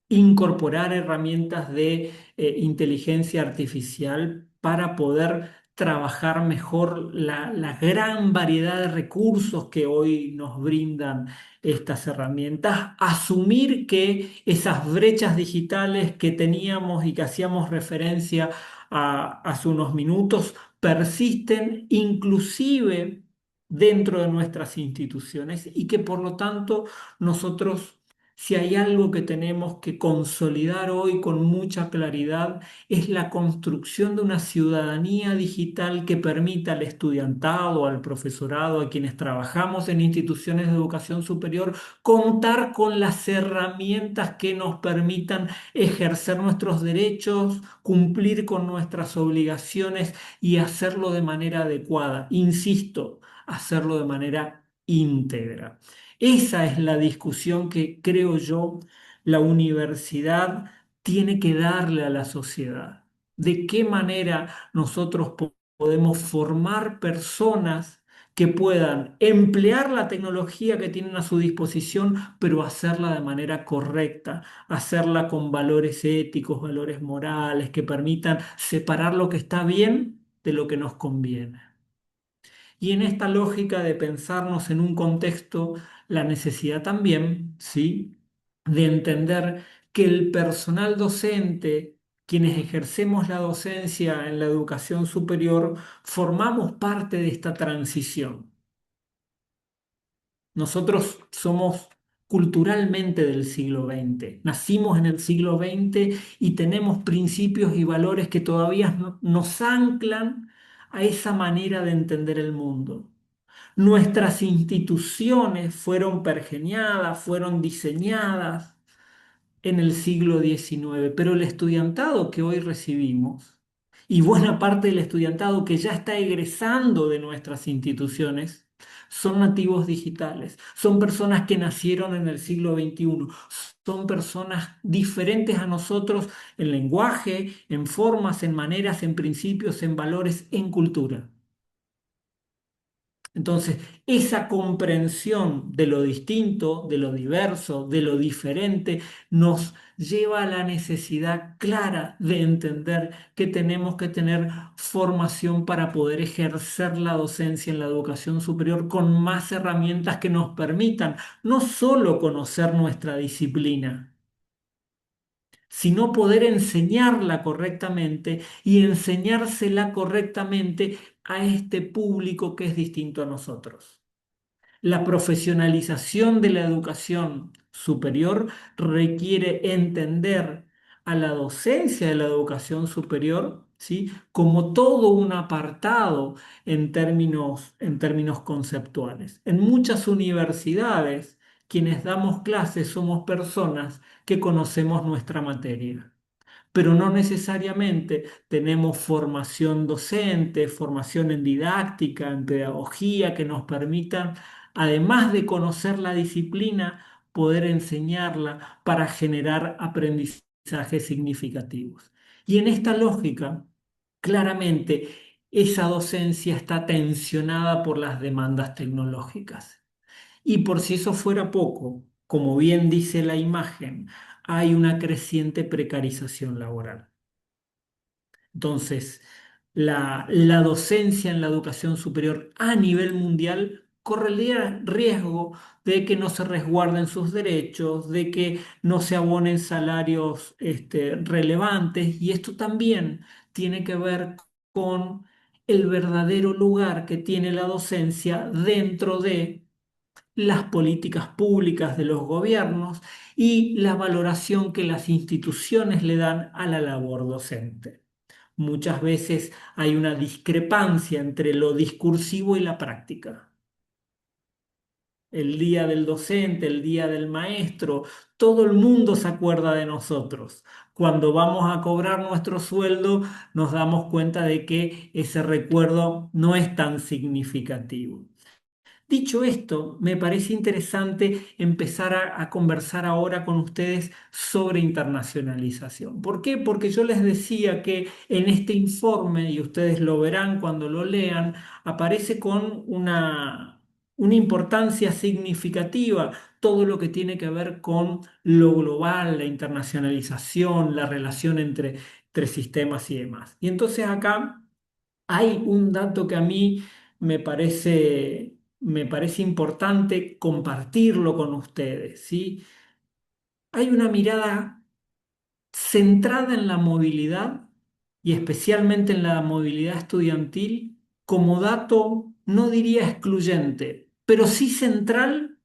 incorporar herramientas de inteligencia artificial para poder trabajar mejor la gran variedad de recursos que hoy nos brindan estas herramientas, asumir que esas brechas digitales que teníamos y que hacíamos referencia hace unos minutos persisten inclusive dentro de nuestras instituciones y que por lo tanto nosotros Si hay algo que tenemos que consolidar hoy con mucha claridad, es la construcción de una ciudadanía digital que permita al estudiantado, al profesorado, a quienes trabajamos en instituciones de educación superior, contar con las herramientas que nos permitan ejercer nuestros derechos, cumplir con nuestras obligaciones y hacerlo de manera adecuada. Insisto, hacerlo de manera íntegra. Esa es la discusión que creo yo la universidad tiene que darle a la sociedad. ¿De qué manera nosotros podemos formar personas que puedan emplear la tecnología que tienen a su disposición, pero hacerla de manera correcta, hacerla con valores éticos, valores morales, que permitan separar lo que está bien de lo que nos conviene? Y en esta lógica de pensarnos en un contexto, la necesidad también, ¿sí?, de entender que el personal docente, quienes ejercemos la docencia en la educación superior, formamos parte de esta transición. Nosotros somos culturalmente del siglo XX, nacimos en el siglo XX y tenemos principios y valores que todavía nos anclan a esa manera de entender el mundo. Nuestras instituciones fueron pergeñadas, fueron diseñadas en el siglo XIX, pero el estudiantado que hoy recibimos y buena parte del estudiantado que ya está egresando de nuestras instituciones son nativos digitales, son personas que nacieron en el siglo XXI, son personas diferentes a nosotros en lenguaje, en formas, en maneras, en principios, en valores, en cultura. Entonces, esa comprensión de lo distinto, de lo diverso, de lo diferente, nos lleva a la necesidad clara de entender que tenemos que tener formación para poder ejercer la docencia en la educación superior con más herramientas que nos permitan no solo conocer nuestra disciplina, sino poder enseñarla correctamente y enseñársela correctamente a este público que es distinto a nosotros. La profesionalización de la educación superior requiere entender a la docencia de la educación superior, ¿sí?, como todo un apartado en términos conceptuales. En muchas universidades, quienes damos clases somos personas que conocemos nuestra materia, pero no necesariamente tenemos formación docente, formación en didáctica, en pedagogía, que nos permitan, además de conocer la disciplina, poder enseñarla para generar aprendizajes significativos. Y en esta lógica, claramente, esa docencia está tensionada por las demandas tecnológicas. Y por si eso fuera poco, como bien dice la imagen, hay una creciente precarización laboral. Entonces, la docencia en la educación superior a nivel mundial corre el riesgo de que no se resguarden sus derechos, de que no se abonen salarios relevantes, y esto también tiene que ver con el verdadero lugar que tiene la docencia dentro de las políticas públicas de los gobiernos y la valoración que las instituciones le dan a la labor docente. Muchas veces hay una discrepancia entre lo discursivo y la práctica. El día del docente, el día del maestro, todo el mundo se acuerda de nosotros. Cuando vamos a cobrar nuestro sueldo, nos damos cuenta de que ese recuerdo no es tan significativo. Dicho esto, me parece interesante empezar a conversar ahora con ustedes sobre internacionalización. ¿Por qué? Porque yo les decía que en este informe, y ustedes lo verán cuando lo lean, aparece con una importancia significativa todo lo que tiene que ver con lo global, la internacionalización, la relación entre sistemas y demás. Y entonces acá hay un dato que a mí me parece importante compartirlo con ustedes, ¿sí? Hay una mirada centrada en la movilidad y especialmente en la movilidad estudiantil como dato, no diría excluyente, pero sí central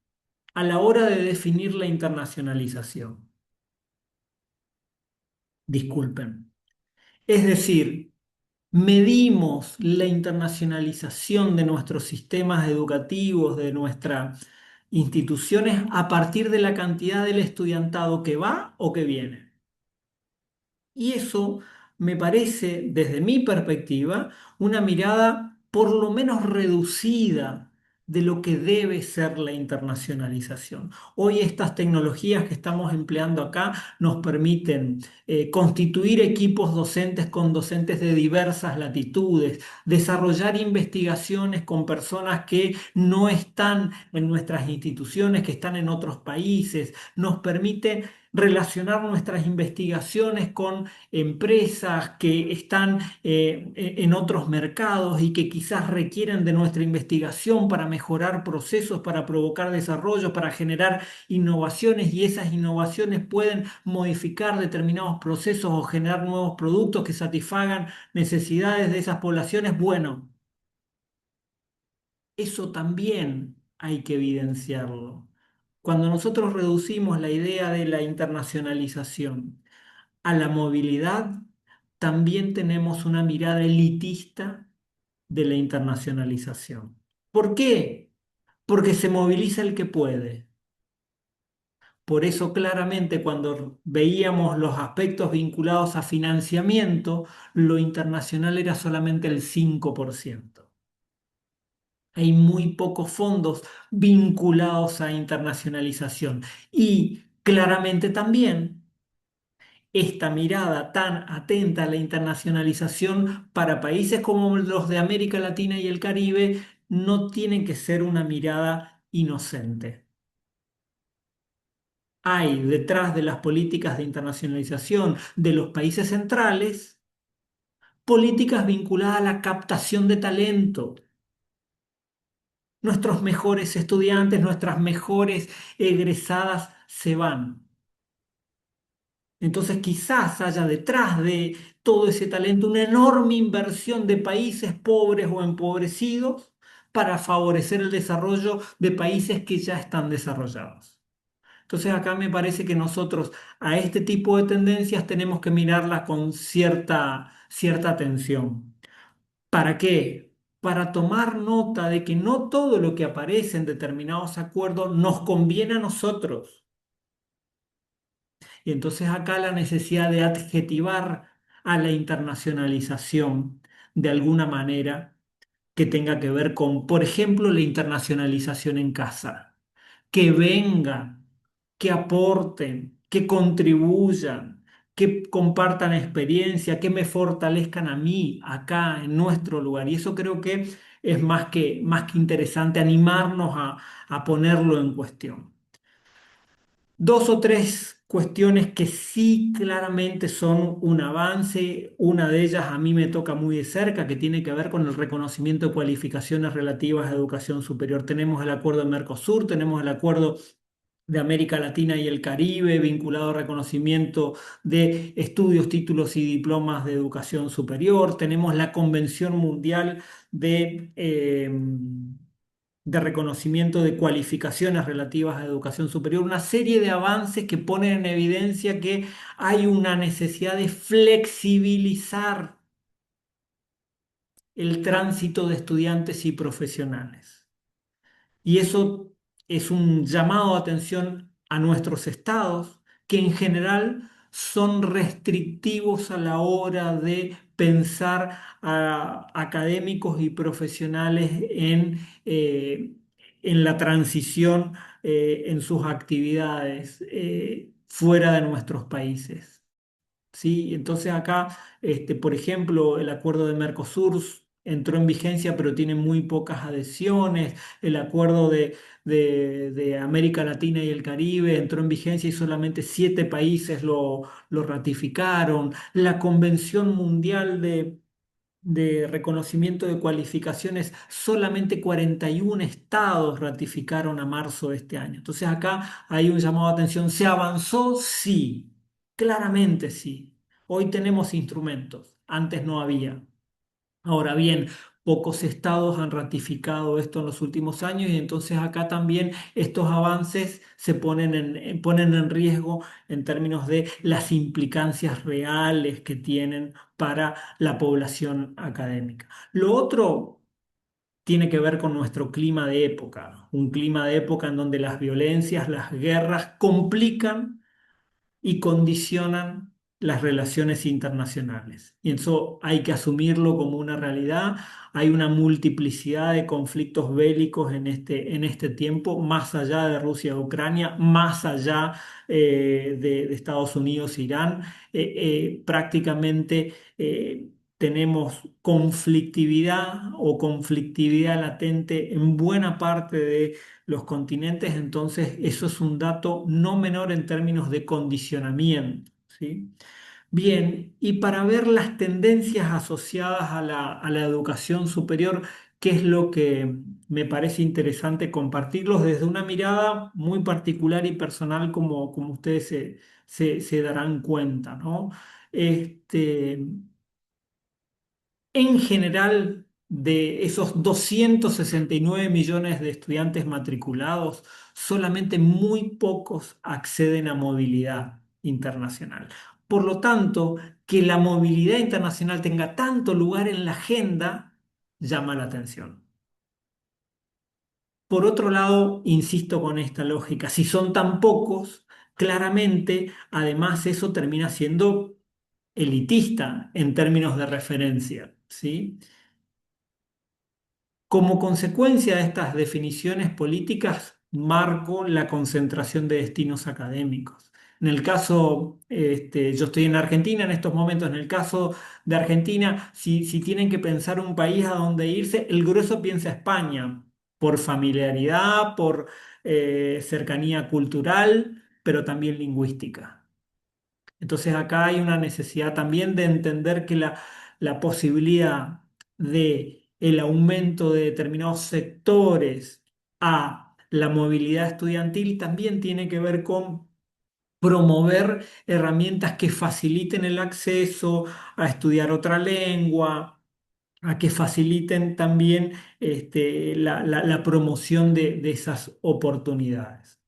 a la hora de definir la internacionalización. Disculpen. Es decir, medimos la internacionalización de nuestros sistemas educativos, de nuestras instituciones, a partir de la cantidad del estudiantado que va o que viene. Y eso me parece, desde mi perspectiva, una mirada por lo menos reducida de lo que debe ser la internacionalización. Hoy estas tecnologías que estamos empleando acá nos permiten constituir equipos docentes con docentes de diversas latitudes, desarrollar investigaciones con personas que no están en nuestras instituciones, que están en otros países, nos permite relacionar nuestras investigaciones con empresas que están en otros mercados y que quizás requieren de nuestra investigación para mejorar procesos, para provocar desarrollo, para generar innovaciones, y esas innovaciones pueden modificar determinados procesos o generar nuevos productos que satisfagan necesidades de esas poblaciones. Bueno, eso también hay que evidenciarlo. Cuando nosotros reducimos la idea de la internacionalización a la movilidad, también tenemos una mirada elitista de la internacionalización. ¿Por qué? Porque se moviliza el que puede. Por eso claramente cuando veíamos los aspectos vinculados a financiamiento, lo internacional era solamente el 5%. Hay muy pocos fondos vinculados a internacionalización. Y claramente también esta mirada tan atenta a la internacionalización para países como los de América Latina y el Caribe no tiene que ser una mirada inocente. Hay detrás de las políticas de internacionalización de los países centrales políticas vinculadas a la captación de talento. Nuestros mejores estudiantes, nuestras mejores egresadas se van. Entonces quizás haya detrás de todo ese talento una enorme inversión de países pobres o empobrecidos para favorecer el desarrollo de países que ya están desarrollados. Entonces acá me parece que nosotros a este tipo de tendencias tenemos que mirarlas con cierta atención. ¿Para qué? Para tomar nota de que no todo lo que aparece en determinados acuerdos nos conviene a nosotros. Y entonces acá la necesidad de adjetivar a la internacionalización de alguna manera que tenga que ver con, por ejemplo, la internacionalización en casa. Que vengan, que aporten, que contribuyan, que compartan experiencia, que me fortalezcan a mí acá en nuestro lugar. Y eso creo que es más que interesante animarnos a ponerlo en cuestión. Dos o tres cuestiones que sí claramente son un avance. Una de ellas a mí me toca muy de cerca, que tiene que ver con el reconocimiento de cualificaciones relativas a educación superior. Tenemos el acuerdo de Mercosur, tenemos el acuerdo de América Latina y el Caribe vinculado al reconocimiento de estudios, títulos y diplomas de educación superior. Tenemos la Convención Mundial de reconocimiento de cualificaciones relativas a educación superior, una serie de avances que ponen en evidencia que hay una necesidad de flexibilizar el tránsito de estudiantes y profesionales. Y eso es un llamado de atención a nuestros estados, que en general son restrictivos a la hora de pensar a académicos y profesionales en la transición en sus actividades fuera de nuestros países. ¿Sí? Entonces acá, por ejemplo, el acuerdo de Mercosur entró en vigencia, pero tiene muy pocas adhesiones. El acuerdo de América Latina y el Caribe entró en vigencia y solamente 7 países lo ratificaron. La Convención Mundial de reconocimiento de cualificaciones, solamente 41 estados ratificaron a marzo de este año. Entonces acá hay un llamado de atención. ¿Se avanzó? Sí, claramente sí. Hoy tenemos instrumentos, antes no había. Ahora bien, Pocos estados han ratificado esto en los últimos años y entonces acá también estos avances se ponen en riesgo en términos de las implicancias reales que tienen para la población académica. Lo otro tiene que ver con nuestro clima de época, un clima de época en donde las violencias, las guerras complican y condicionan las relaciones internacionales. Y eso hay que asumirlo como una realidad. Hay una multiplicidad de conflictos bélicos en este tiempo, más allá de Rusia e Ucrania, más allá de Estados Unidos e Irán. Prácticamente tenemos conflictividad o conflictividad latente en buena parte de los continentes, entonces eso es un dato no menor en términos de condicionamiento, ¿sí? Bien, y para ver las tendencias asociadas a la educación superior, ¿qué es lo que me parece interesante compartirlos desde una mirada muy particular y personal, como ustedes se darán cuenta, ¿no? Este, en general, de esos 269 millones de estudiantes matriculados, solamente muy pocos acceden a movilidad internacional. Por lo tanto, que la movilidad internacional tenga tanto lugar en la agenda llama la atención. Por otro lado, insisto con esta lógica, si son tan pocos, claramente, además eso termina siendo elitista en términos de referencia, ¿sí? Como consecuencia de estas definiciones políticas, marco la concentración de destinos académicos. En el caso, yo estoy en Argentina en estos momentos, en el caso de Argentina, si tienen que pensar un país a donde irse, el grueso piensa España, por familiaridad, por cercanía cultural, pero también lingüística. Entonces acá hay una necesidad también de entender que la posibilidad de el aumento de determinados sectores a la movilidad estudiantil también tiene que ver con promover herramientas que faciliten el acceso a estudiar otra lengua, a que faciliten también la promoción de esas oportunidades.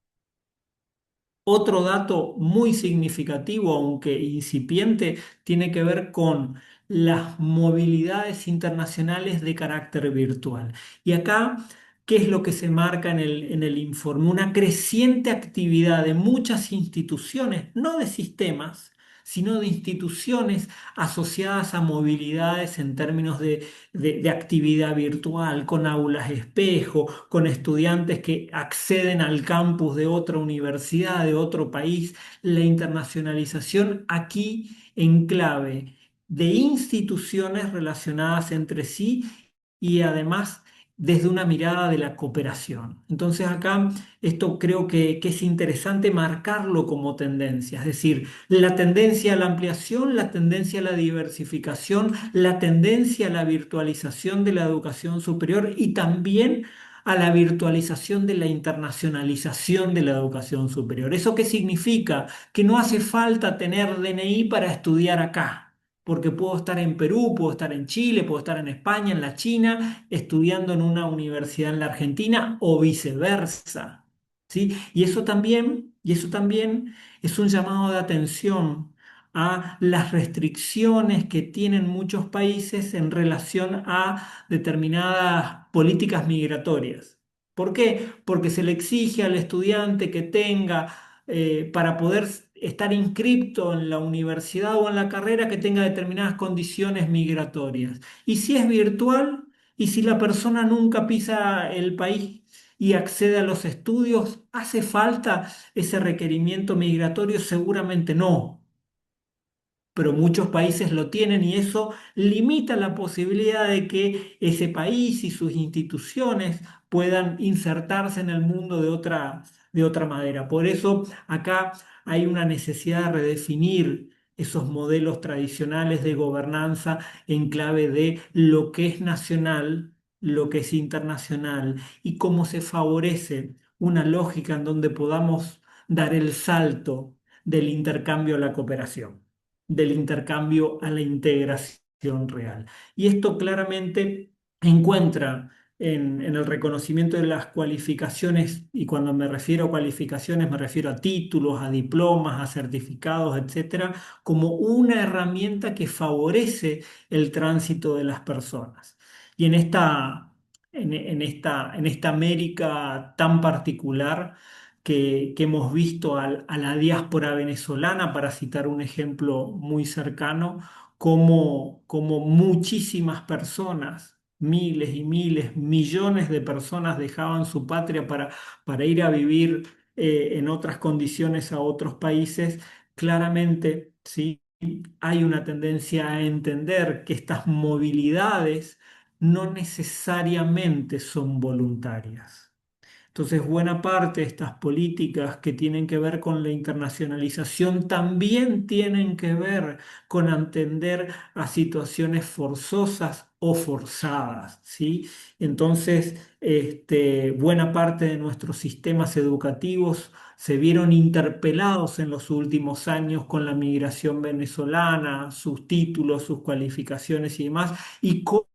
Otro dato muy significativo, aunque incipiente, tiene que ver con las movilidades internacionales de carácter virtual. Y acá, ¿qué es lo que se marca en el informe? Una creciente actividad de muchas instituciones, no de sistemas, sino de instituciones asociadas a movilidades en términos de actividad virtual, con aulas espejo, con estudiantes que acceden al campus de otra universidad, de otro país. La internacionalización aquí en clave de instituciones relacionadas entre sí y además desde una mirada de la cooperación. Entonces acá esto creo que es interesante marcarlo como tendencia, es decir, la tendencia a la ampliación, la tendencia a la diversificación, la tendencia a la virtualización de la educación superior y también a la virtualización de la internacionalización de la educación superior. ¿Eso qué significa? Que no hace falta tener DNI para estudiar acá. Porque puedo estar en Perú, puedo estar en Chile, puedo estar en España, en la China, estudiando en una universidad en la Argentina o viceversa. ¿Sí? Y eso también es un llamado de atención a las restricciones que tienen muchos países en relación a determinadas políticas migratorias. ¿Por qué? Porque se le exige al estudiante que tenga, para poder estar inscripto en la universidad o en la carrera, que tenga determinadas condiciones migratorias. Y si es virtual, y si la persona nunca pisa el país y accede a los estudios, ¿hace falta ese requerimiento migratorio? Seguramente no, pero muchos países lo tienen y eso limita la posibilidad de que ese país y sus instituciones puedan insertarse en el mundo de otra manera. Por eso acá hay una necesidad de redefinir esos modelos tradicionales de gobernanza en clave de lo que es nacional, lo que es internacional y cómo se favorece una lógica en donde podamos dar el salto del intercambio a la cooperación, del intercambio a la integración real. Y esto claramente encuentra en el reconocimiento de las cualificaciones, y cuando me refiero a cualificaciones me refiero a títulos, a diplomas, a certificados, etcétera, como una herramienta que favorece el tránsito de las personas. Y en esta América tan particular que hemos visto a la diáspora venezolana, para citar un ejemplo muy cercano, como muchísimas personas, miles y miles, millones de personas dejaban su patria para ir a vivir en otras condiciones a otros países. Claramente, sí, hay una tendencia a entender que estas movilidades no necesariamente son voluntarias. Entonces, buena parte de estas políticas que tienen que ver con la internacionalización también tienen que ver con atender a situaciones forzosas o forzadas, ¿sí? Entonces, buena parte de nuestros sistemas educativos se vieron interpelados en los últimos años con la migración venezolana, sus títulos, sus cualificaciones y demás, y cómo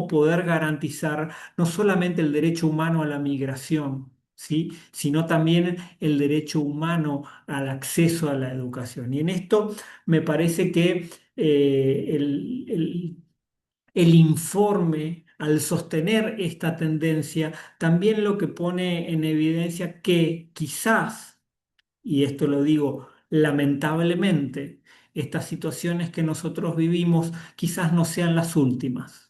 poder garantizar no solamente el derecho humano a la migración, ¿sí? Sino también el derecho humano al acceso a la educación. Y en esto me parece que el informe, al sostener esta tendencia, también lo que pone en evidencia que quizás, y esto lo digo lamentablemente, estas situaciones que nosotros vivimos quizás no sean las últimas.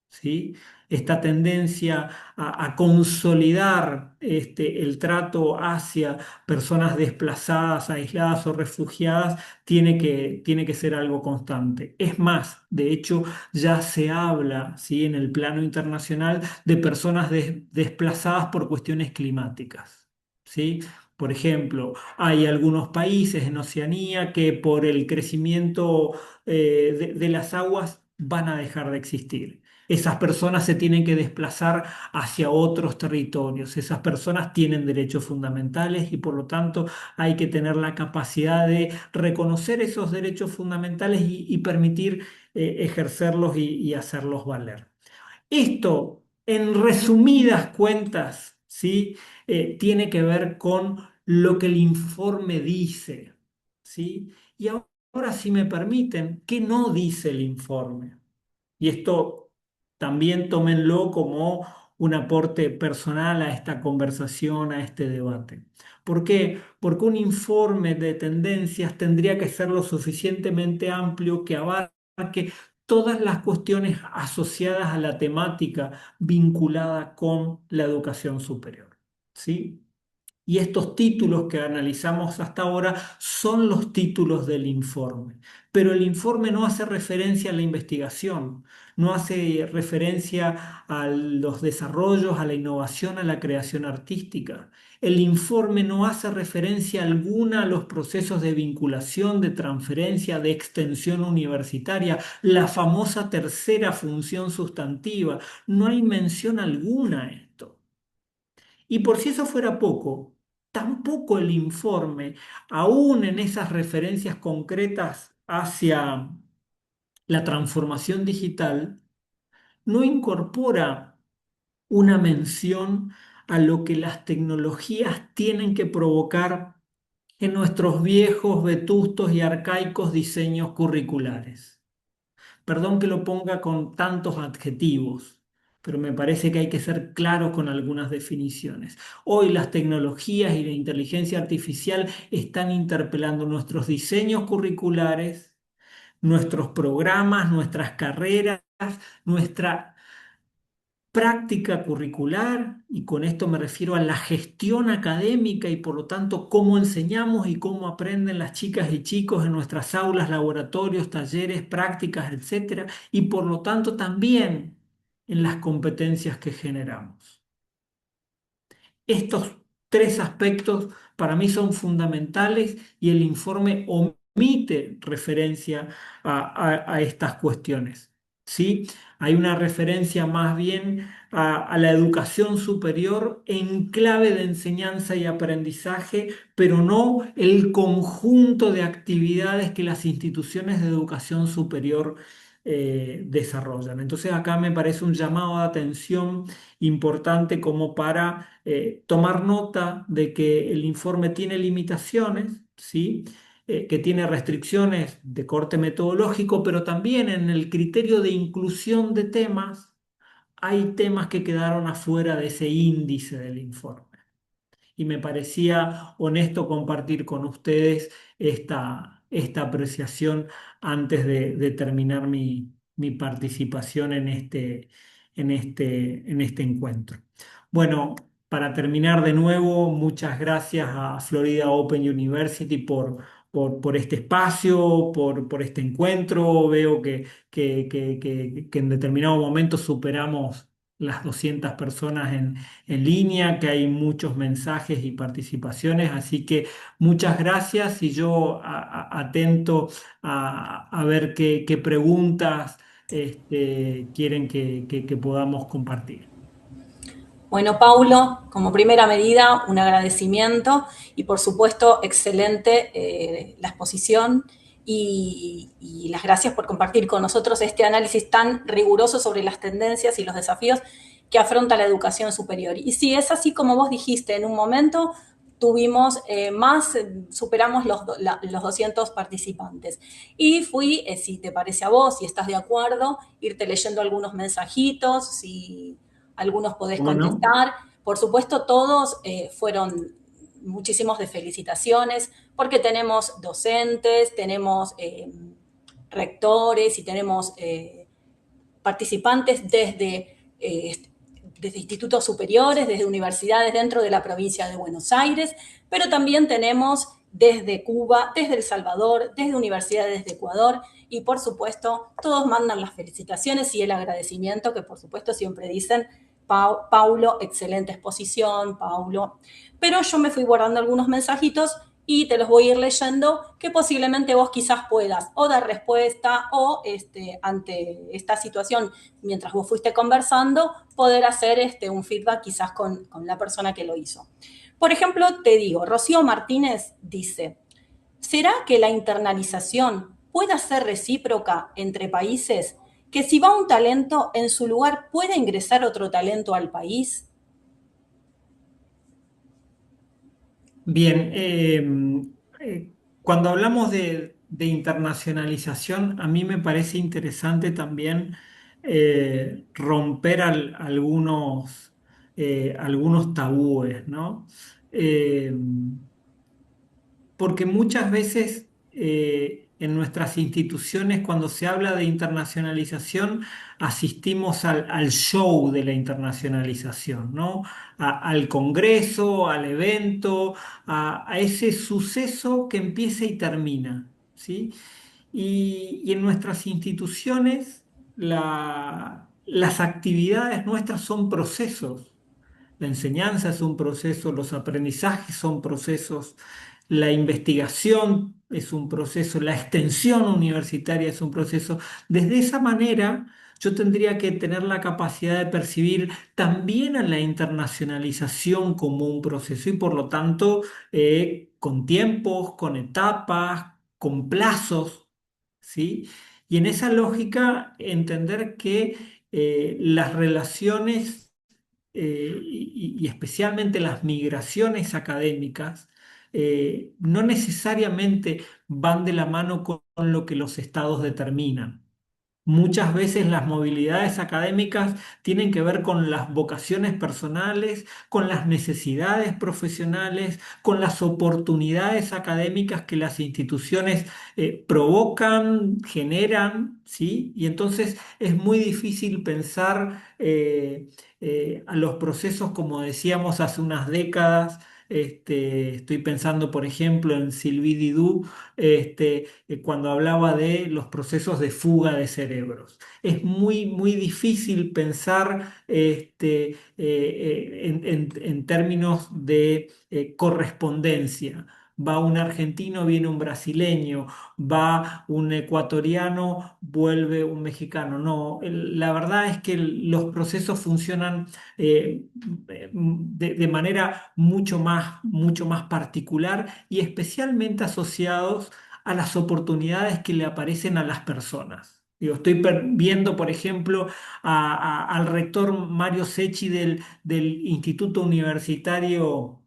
¿Sí? Esta tendencia a consolidar el trato hacia personas desplazadas, aisladas o refugiadas tiene que ser algo constante. Es más, de hecho, ya se habla, ¿sí? En el plano internacional de personas desplazadas por cuestiones climáticas. ¿Sí? Por ejemplo, hay algunos países en Oceanía que por el crecimiento de las aguas van a dejar de existir. Esas personas se tienen que desplazar hacia otros territorios. Esas personas tienen derechos fundamentales y por lo tanto hay que tener la capacidad de reconocer esos derechos fundamentales y permitir ejercerlos y hacerlos valer. Esto, en resumidas cuentas, ¿sí? Tiene que ver con lo que el informe dice, ¿sí? Y ahora, si me permiten, ¿qué no dice el informe? Y esto también tómenlo como un aporte personal a esta conversación, a este debate. ¿Por qué? Porque un informe de tendencias tendría que ser lo suficientemente amplio que abarque todas las cuestiones asociadas a la temática vinculada con la educación superior. ¿Sí? Y estos títulos que analizamos hasta ahora son los títulos del informe. Pero el informe no hace referencia a la investigación, no hace referencia a los desarrollos, a la innovación, a la creación artística. El informe no hace referencia alguna a los procesos de vinculación, de transferencia, de extensión universitaria, la famosa tercera función sustantiva. No hay mención alguna a esto. Y por si eso fuera poco, tampoco el informe, aún en esas referencias concretas hacia la transformación digital, no incorpora una mención a lo que las tecnologías tienen que provocar en nuestros viejos, vetustos y arcaicos diseños curriculares. Perdón que lo ponga con tantos adjetivos, pero me parece que hay que ser claro con algunas definiciones. Hoy las tecnologías y la inteligencia artificial están interpelando nuestros diseños curriculares, nuestros programas, nuestras carreras, nuestra práctica curricular, y con esto me refiero a la gestión académica y por lo tanto cómo enseñamos y cómo aprenden las chicas y chicos en nuestras aulas, laboratorios, talleres, prácticas, etcétera, y por lo tanto también en las competencias que generamos. Estos tres aspectos para mí son fundamentales y el informe omite referencia a estas cuestiones. ¿Sí? Hay una referencia más bien a la educación superior en clave de enseñanza y aprendizaje, pero no el conjunto de actividades que las instituciones de educación superior desarrollan. Entonces acá me parece un llamado de atención importante como para tomar nota de que el informe tiene limitaciones, ¿sí? Que tiene restricciones de corte metodológico, pero también en el criterio de inclusión de temas, hay temas que quedaron afuera de ese índice del informe. Y me parecía honesto compartir con ustedes esta apreciación antes de terminar mi participación en este encuentro. Bueno, para terminar de nuevo, muchas gracias a Florida Open University por este espacio, por este encuentro. Veo que en determinado momento superamos las 200 personas en línea, que hay muchos mensajes y participaciones, así que muchas gracias y yo atento a ver qué preguntas quieren que podamos compartir. Bueno, Paulo, como primera medida, un agradecimiento y por supuesto, excelente la exposición y las gracias por compartir con nosotros este análisis tan riguroso sobre las tendencias y los desafíos que afronta la educación superior. Y sí, es así como vos dijiste, en un momento tuvimos superamos los 200 participantes. Y fui, si te parece a vos, si estás de acuerdo, irte leyendo algunos mensajitos, si algunos podés ¿Cómo no? contestar. Por supuesto, todos fueron muchísimos de felicitaciones, porque tenemos docentes, tenemos rectores y tenemos participantes desde institutos superiores, desde universidades dentro de la provincia de Buenos Aires, pero también tenemos desde Cuba, desde El Salvador, desde universidades de Ecuador y por supuesto todos mandan las felicitaciones y el agradecimiento que por supuesto siempre dicen, Paulo, excelente exposición, Paulo. Pero yo me fui guardando algunos mensajitos y te los voy a ir leyendo que posiblemente vos quizás puedas o dar respuesta o ante esta situación, mientras vos fuiste conversando, poder hacer un feedback quizás con la persona que lo hizo. Por ejemplo, te digo, Rocío Martínez dice, ¿será que la internalización pueda ser recíproca entre países? Que si va un talento, en su lugar puede ingresar otro talento al país. Bien, cuando hablamos de internacionalización, a mí me parece interesante también romper algunos tabúes, ¿no? Eh, Porque muchas veces en nuestras instituciones, cuando se habla de internacionalización, asistimos al show de la internacionalización, ¿no? Al congreso, al evento, a ese suceso que empieza y termina, ¿sí? Y en nuestras instituciones, las actividades nuestras son procesos. La enseñanza es un proceso, los aprendizajes son procesos, la investigación es un proceso, la extensión universitaria es un proceso. Desde esa manera, yo tendría que tener la capacidad de percibir también a la internacionalización como un proceso y por lo tanto con tiempos, con etapas, con plazos, ¿sí? Y en esa lógica, entender que las relaciones y especialmente las migraciones académicas no necesariamente van de la mano con lo que los estados determinan. Muchas veces las movilidades académicas tienen que ver con las vocaciones personales, con las necesidades profesionales, con las oportunidades académicas que las instituciones provocan, generan, ¿sí? Y entonces es muy difícil pensar a los procesos como decíamos hace unas décadas. Estoy pensando, por ejemplo, en Sylvie Didou, cuando hablaba de los procesos de fuga de cerebros. Es muy, muy difícil pensar en términos de correspondencia. Va un argentino, viene un brasileño, va un ecuatoriano, vuelve un mexicano. No, la verdad es que los procesos funcionan de manera mucho más particular y especialmente asociados a las oportunidades que le aparecen a las personas. Digo, estoy viendo, por ejemplo, al rector Mario Secchi del Instituto Universitario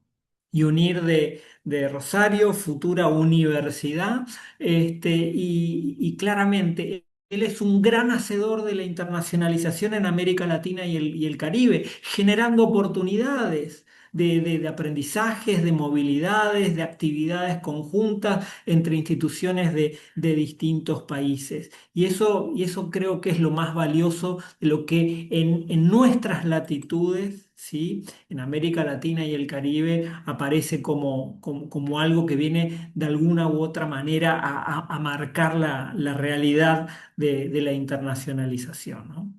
UNIR de Rosario, futura universidad, y claramente él es un gran hacedor de la internacionalización en América Latina y el Caribe, generando oportunidades de aprendizajes, de movilidades, de actividades conjuntas entre instituciones de distintos países. Y eso creo que es lo más valioso de lo que en nuestras latitudes, ¿sí? En América Latina y el Caribe aparece como algo que viene de alguna u otra manera a marcar la realidad de la internacionalización, ¿no?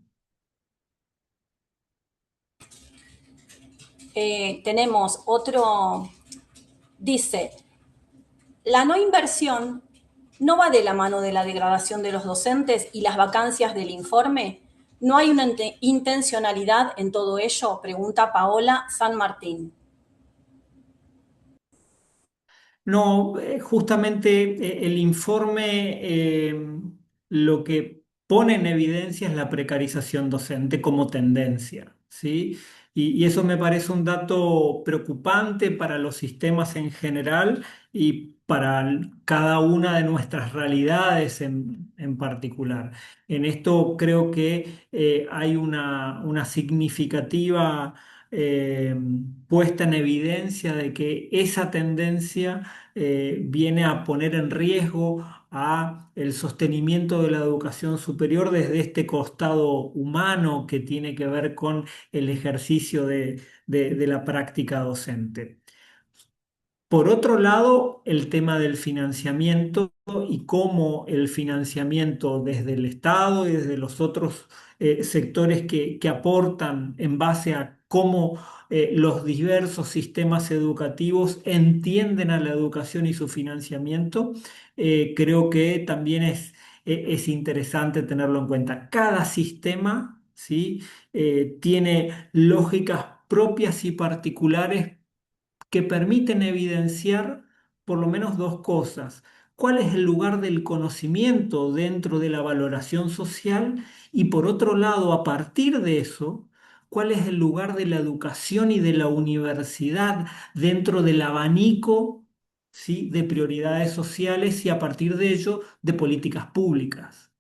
Tenemos otro, dice, la no inversión no va de la mano de la degradación de los docentes y las vacancias del informe. ¿No hay una intencionalidad en todo ello? Pregunta Paola San Martín. No, justamente el informe lo que pone en evidencia es la precarización docente como tendencia, ¿sí? Y eso me parece un dato preocupante para los sistemas en general y para cada una de nuestras realidades en particular. En esto creo que hay una significativa eh, puesta en evidencia de que esa tendencia viene a poner en riesgo a el sostenimiento de la educación superior desde este costado humano que tiene que ver con el ejercicio de la práctica docente. Por otro lado, el tema del financiamiento y cómo el financiamiento desde el Estado y desde los otros sectores que aportan en base a cómo los diversos sistemas educativos entienden a la educación y su financiamiento, creo que también es interesante tenerlo en cuenta. Cada sistema, ¿sí? Tiene lógicas propias y particulares que permiten evidenciar por lo menos dos cosas. ¿Cuál es el lugar del conocimiento dentro de la valoración social? Y por otro lado, a partir de eso, ¿cuál es el lugar de la educación y de la universidad dentro del abanico, ¿sí? de prioridades sociales y a partir de ello de políticas públicas?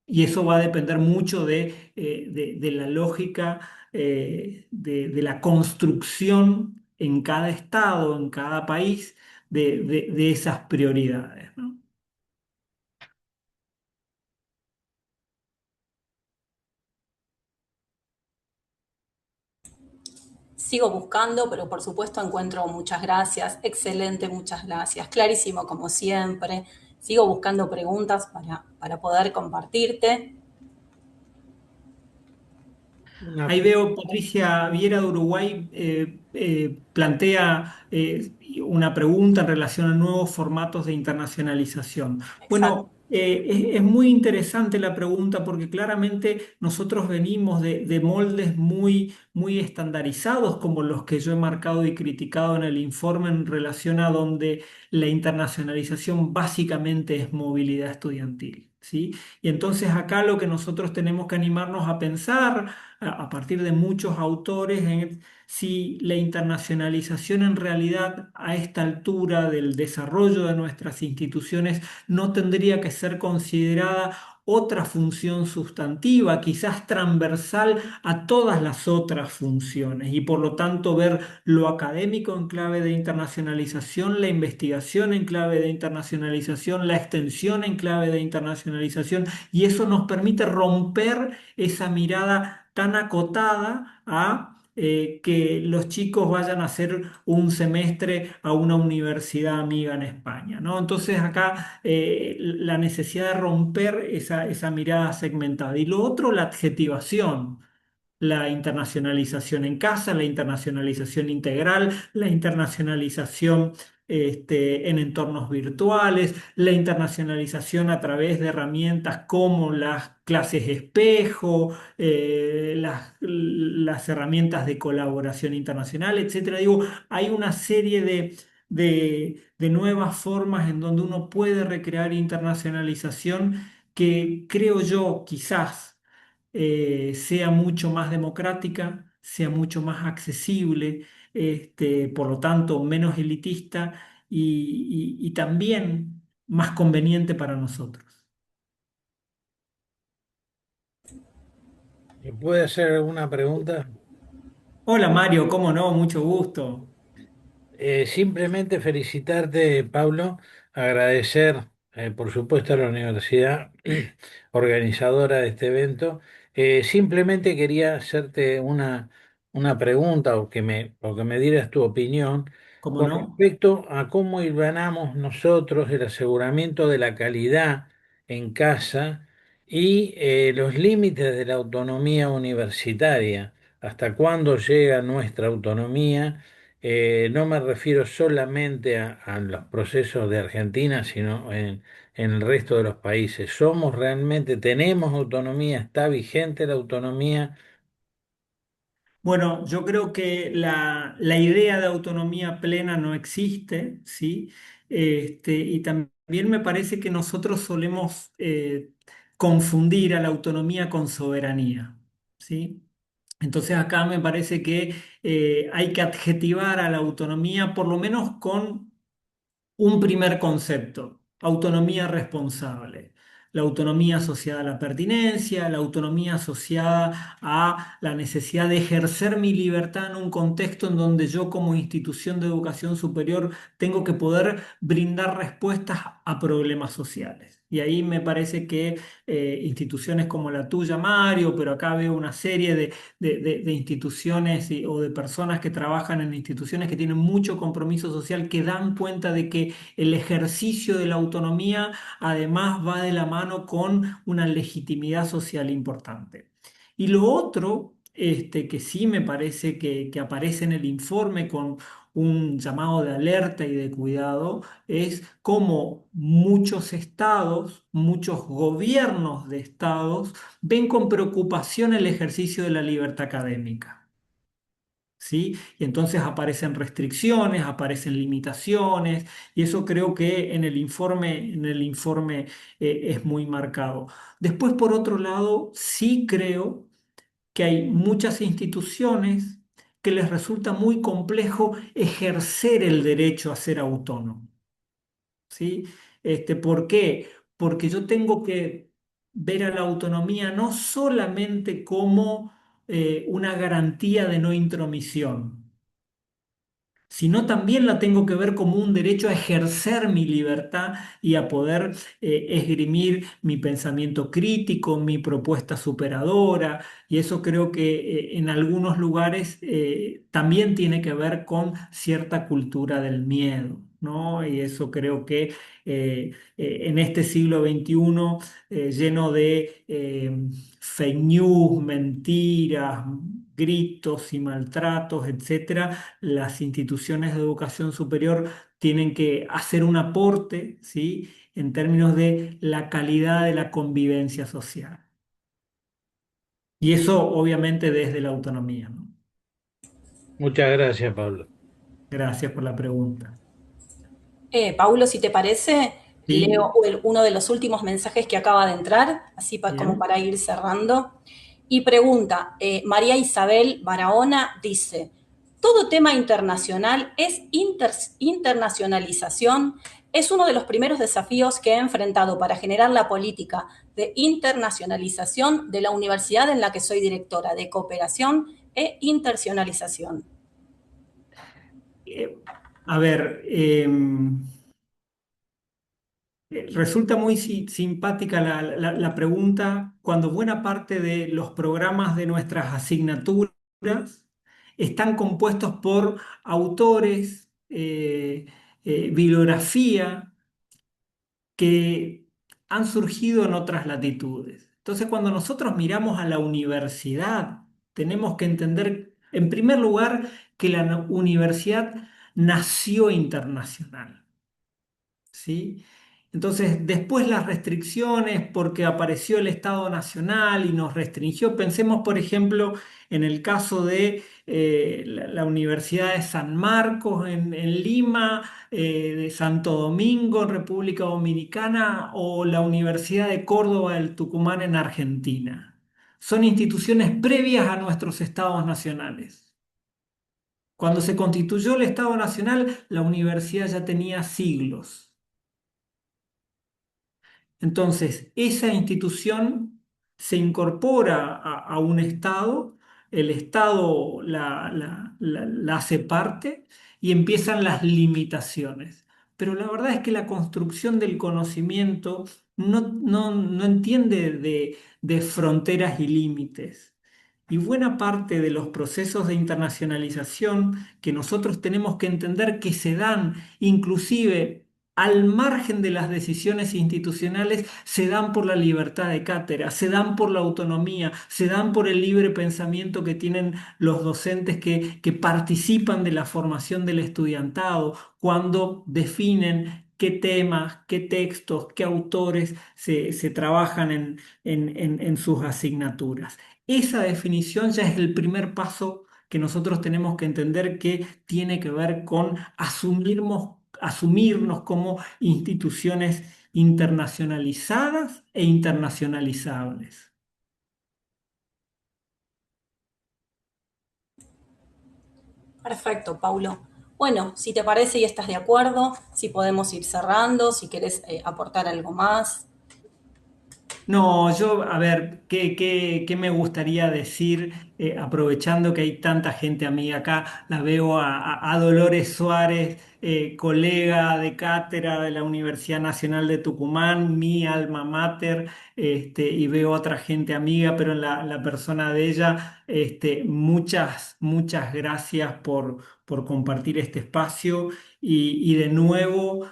Y eso va a depender mucho de la lógica de la construcción en cada estado, en cada país, de esas prioridades, ¿no? Sigo buscando, pero por supuesto encuentro muchas gracias. Excelente, muchas gracias. Clarísimo como siempre. Sigo buscando preguntas para poder compartirte. Ahí veo Patricia Viera de Uruguay plantea una pregunta en relación a nuevos formatos de internacionalización. Exacto. Bueno, es muy interesante la pregunta porque claramente nosotros venimos de moldes muy estandarizados como los que yo he marcado y criticado en el informe en relación a donde la internacionalización básicamente es movilidad estudiantil, ¿sí? Y entonces acá lo que nosotros tenemos que animarnos a pensar a partir de muchos autores en si la internacionalización en realidad a esta altura del desarrollo de nuestras instituciones no tendría que ser considerada otra función sustantiva, quizás transversal a todas las otras funciones y por lo tanto ver lo académico en clave de internacionalización, la investigación en clave de internacionalización, la extensión en clave de internacionalización y eso nos permite romper esa mirada tan acotada a que los chicos vayan a hacer un semestre a una universidad amiga en España, ¿no? Entonces acá la necesidad de romper esa mirada segmentada. Y lo otro, la adjetivación. La internacionalización en casa, la internacionalización integral, la internacionalización en entornos virtuales, la internacionalización a través de herramientas como las clases espejo, las herramientas de colaboración internacional, etcétera. Digo, hay una serie de nuevas formas en donde uno puede recrear internacionalización que creo yo quizás sea mucho más democrática, sea mucho más accesible, por lo tanto menos elitista y también más conveniente para nosotros. ¿Me puede hacer alguna pregunta? Hola Mario, ¿cómo no? Mucho gusto. Simplemente felicitarte, Pablo, agradecer, por supuesto, a la universidad organizadora de este evento. Simplemente quería hacerte una pregunta o que me dieras tu opinión ¿Cómo con no? respecto a cómo hilvanamos nosotros el aseguramiento de la calidad en casa y los límites de la autonomía universitaria. ¿Hasta cuándo llega nuestra autonomía? No me refiero solamente a los procesos de Argentina, sino en el resto de los países. ¿Somos realmente, tenemos autonomía? ¿Está vigente la autonomía? Bueno, yo creo que la idea de autonomía plena no existe, ¿sí? Y también me parece que nosotros solemos confundir a la autonomía con soberanía, ¿sí? Entonces acá me parece que hay que adjetivar a la autonomía por lo menos con un primer concepto, autonomía responsable. La autonomía asociada a la pertinencia, la autonomía asociada a la necesidad de ejercer mi libertad en un contexto en donde yo como institución de educación superior tengo que poder brindar respuestas a problemas sociales. Y ahí me parece que instituciones como la tuya, Mario, pero acá veo una serie de instituciones o de personas que trabajan en instituciones que tienen mucho compromiso social, que dan cuenta de que el ejercicio de la autonomía además va de la mano con una legitimidad social importante. Y lo otro, que sí me parece que aparece en el informe con un llamado de alerta y de cuidado, es cómo muchos estados, muchos gobiernos de estados, ven con preocupación el ejercicio de la libertad académica. ¿Sí? Y entonces aparecen restricciones, aparecen limitaciones, y eso creo que en el informe es muy marcado. Después, por otro lado, sí creo que hay muchas instituciones que les resulta muy complejo ejercer el derecho a ser autónomo. ¿Sí? ¿Por qué? Porque yo tengo que ver a la autonomía no solamente como una garantía de no intromisión, sino también la tengo que ver como un derecho a ejercer mi libertad y a poder esgrimir mi pensamiento crítico, mi propuesta superadora, y eso creo que en algunos lugares también tiene que ver con cierta cultura del miedo, ¿no? Y eso creo que en este siglo XXI, lleno de fake news, mentiras, gritos y maltratos, etcétera, las instituciones de educación superior tienen que hacer un aporte, ¿sí? En términos de la calidad de la convivencia social. Y eso obviamente desde la autonomía, ¿no? Muchas gracias, Pablo. Gracias por la pregunta. Paulo, si te parece, leo Sí, uno de los últimos mensajes que acaba de entrar, así como bien. para ir cerrando. Y pregunta, María Isabel Barahona dice, ¿todo tema internacional es internacionalización? Es uno de los primeros desafíos que he enfrentado para generar la política de internacionalización de la universidad en la que soy directora de cooperación e internacionalización. Eh, a ver, resulta muy simpática la pregunta cuando buena parte de los programas de nuestras asignaturas están compuestos por autores, bibliografía que han surgido en otras latitudes. Entonces, cuando nosotros miramos a la universidad, tenemos que entender, en primer lugar, que la universidad nació internacional. ¿Sí? Entonces, después las restricciones, porque apareció el Estado Nacional y nos restringió. Pensemos, por ejemplo, en el caso de la Universidad de San Marcos en Lima, de Santo Domingo en República Dominicana o la Universidad de Córdoba del Tucumán en Argentina. Son instituciones previas a nuestros estados nacionales. Cuando se constituyó el Estado Nacional, la universidad ya tenía siglos. Entonces, esa institución se incorpora a un Estado, el Estado la hace parte y empiezan las limitaciones. Pero la verdad es que la construcción del conocimiento no entiende de fronteras y límites. Y buena parte de los procesos de internacionalización que nosotros tenemos que entender que se dan inclusive al margen de las decisiones institucionales, se dan por la libertad de cátedra, se dan por la autonomía, se dan por el libre pensamiento que tienen los docentes que participan de la formación del estudiantado cuando definen qué temas, qué textos, qué autores se trabajan en sus asignaturas. Esa definición ya es el primer paso que nosotros tenemos que entender que tiene que ver con asumirnos como instituciones internacionalizadas e internacionalizables. Perfecto, Paulo. Bueno, si te parece y estás de acuerdo, si podemos ir cerrando, si querés aportar algo más. No, yo, a ver, ¿qué me gustaría decir? Aprovechando que hay tanta gente amiga acá, la veo a Dolores Suárez, colega de cátedra de la Universidad Nacional de Tucumán, mi alma mater, y veo otra gente amiga, pero en la persona de ella, muchas gracias por compartir este espacio y de nuevo,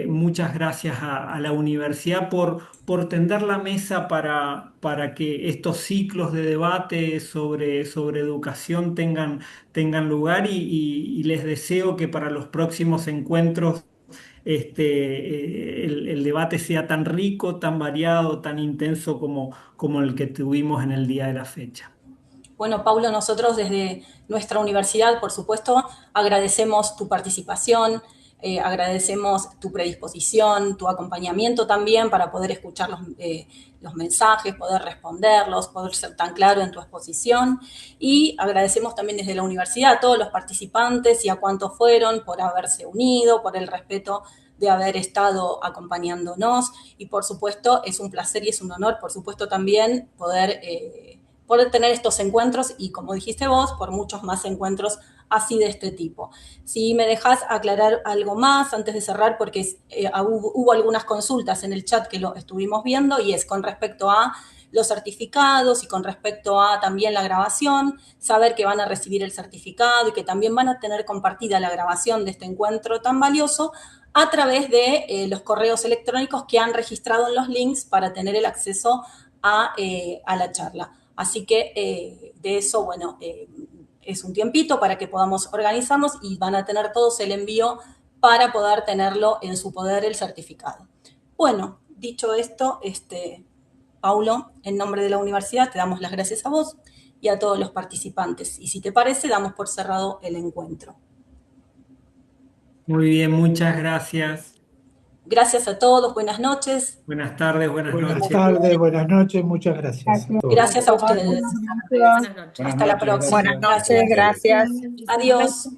muchas gracias a la universidad por tender la mesa para que estos ciclos de debate sobre educación tengan lugar y les deseo que para los próximos encuentros el debate sea tan rico, tan variado, tan intenso como el que tuvimos en el día de la fecha. Bueno, Paulo, nosotros desde nuestra universidad, por supuesto, agradecemos tu participación, agradecemos tu predisposición, tu acompañamiento también para poder escuchar los mensajes, poder responderlos, poder ser tan claro en tu exposición. Y agradecemos también desde la universidad a todos los participantes y a cuántos fueron por haberse unido, por el respeto de haber estado acompañándonos. Y por supuesto, es un placer y es un honor, por supuesto, también poder tener estos encuentros y, como dijiste vos, por muchos más encuentros así de este tipo. Si me dejás aclarar algo más antes de cerrar, porque hubo algunas consultas en el chat que lo estuvimos viendo y es con respecto a los certificados y con respecto a también la grabación, saber que van a recibir el certificado y que también van a tener compartida la grabación de este encuentro tan valioso a través de los correos electrónicos que han registrado en los links para tener el acceso a la charla. Así que de eso, bueno, es un tiempito para que podamos organizarnos y van a tener todos el envío para poder tenerlo en su poder el certificado. Bueno, dicho esto, Paulo, en nombre de la universidad te damos las gracias a vos y a todos los participantes. Y si te parece, damos por cerrado el encuentro. Muy bien, muchas gracias. Gracias a todos, buenas noches. Buenas tardes, buenas Buenas noches. tardes, buenas noches, muchas gracias a todos. Gracias a ustedes. Buenas noches. Hasta la próxima. Buenas noches, gracias. Adiós.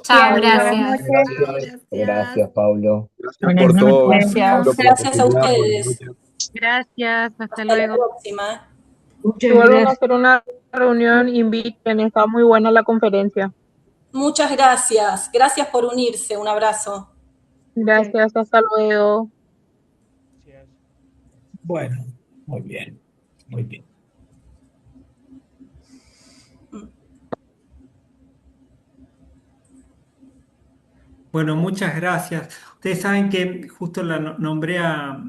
Chao, Gracias. gracias. Gracias, Pablo. Buenas Por todo. noches. Pablo, por la Gracias a oportunidad, ustedes. Gracias, hasta Hasta la luego. próxima. Muchas Si vuelven a gracias. hacer una reunión, inviten, está muy buena la conferencia. Muchas gracias. Gracias por unirse. Un abrazo. Gracias, hasta luego. Bueno, muy bien, muy bien. Bueno, muchas gracias. Ustedes saben que justo la nombré a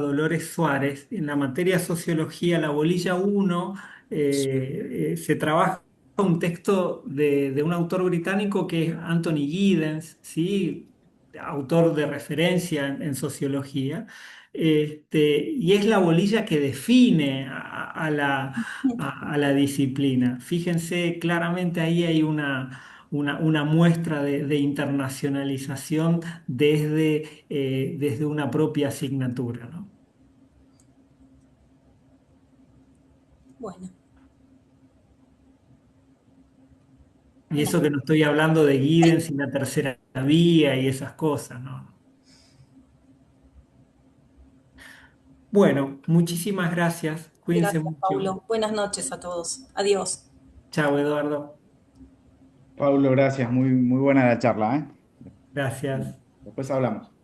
Dolores Suárez. En la materia de sociología, la bolilla 1, se trabaja un texto de un autor británico que es Anthony Giddens, ¿sí? autor de referencia en sociología, y es la bolilla que define a la disciplina. Fíjense, claramente ahí hay una muestra de internacionalización desde una propia asignatura, ¿no? Bueno, Y eso que no estoy hablando de Giddens y la tercera vía y esas cosas, ¿no? Bueno, muchísimas gracias. Cuídense gracias, mucho. Paulo. Buenas noches a todos. Adiós. Chao, Eduardo. Pablo, gracias. Muy buena la charla, ¿eh? Gracias. Después hablamos.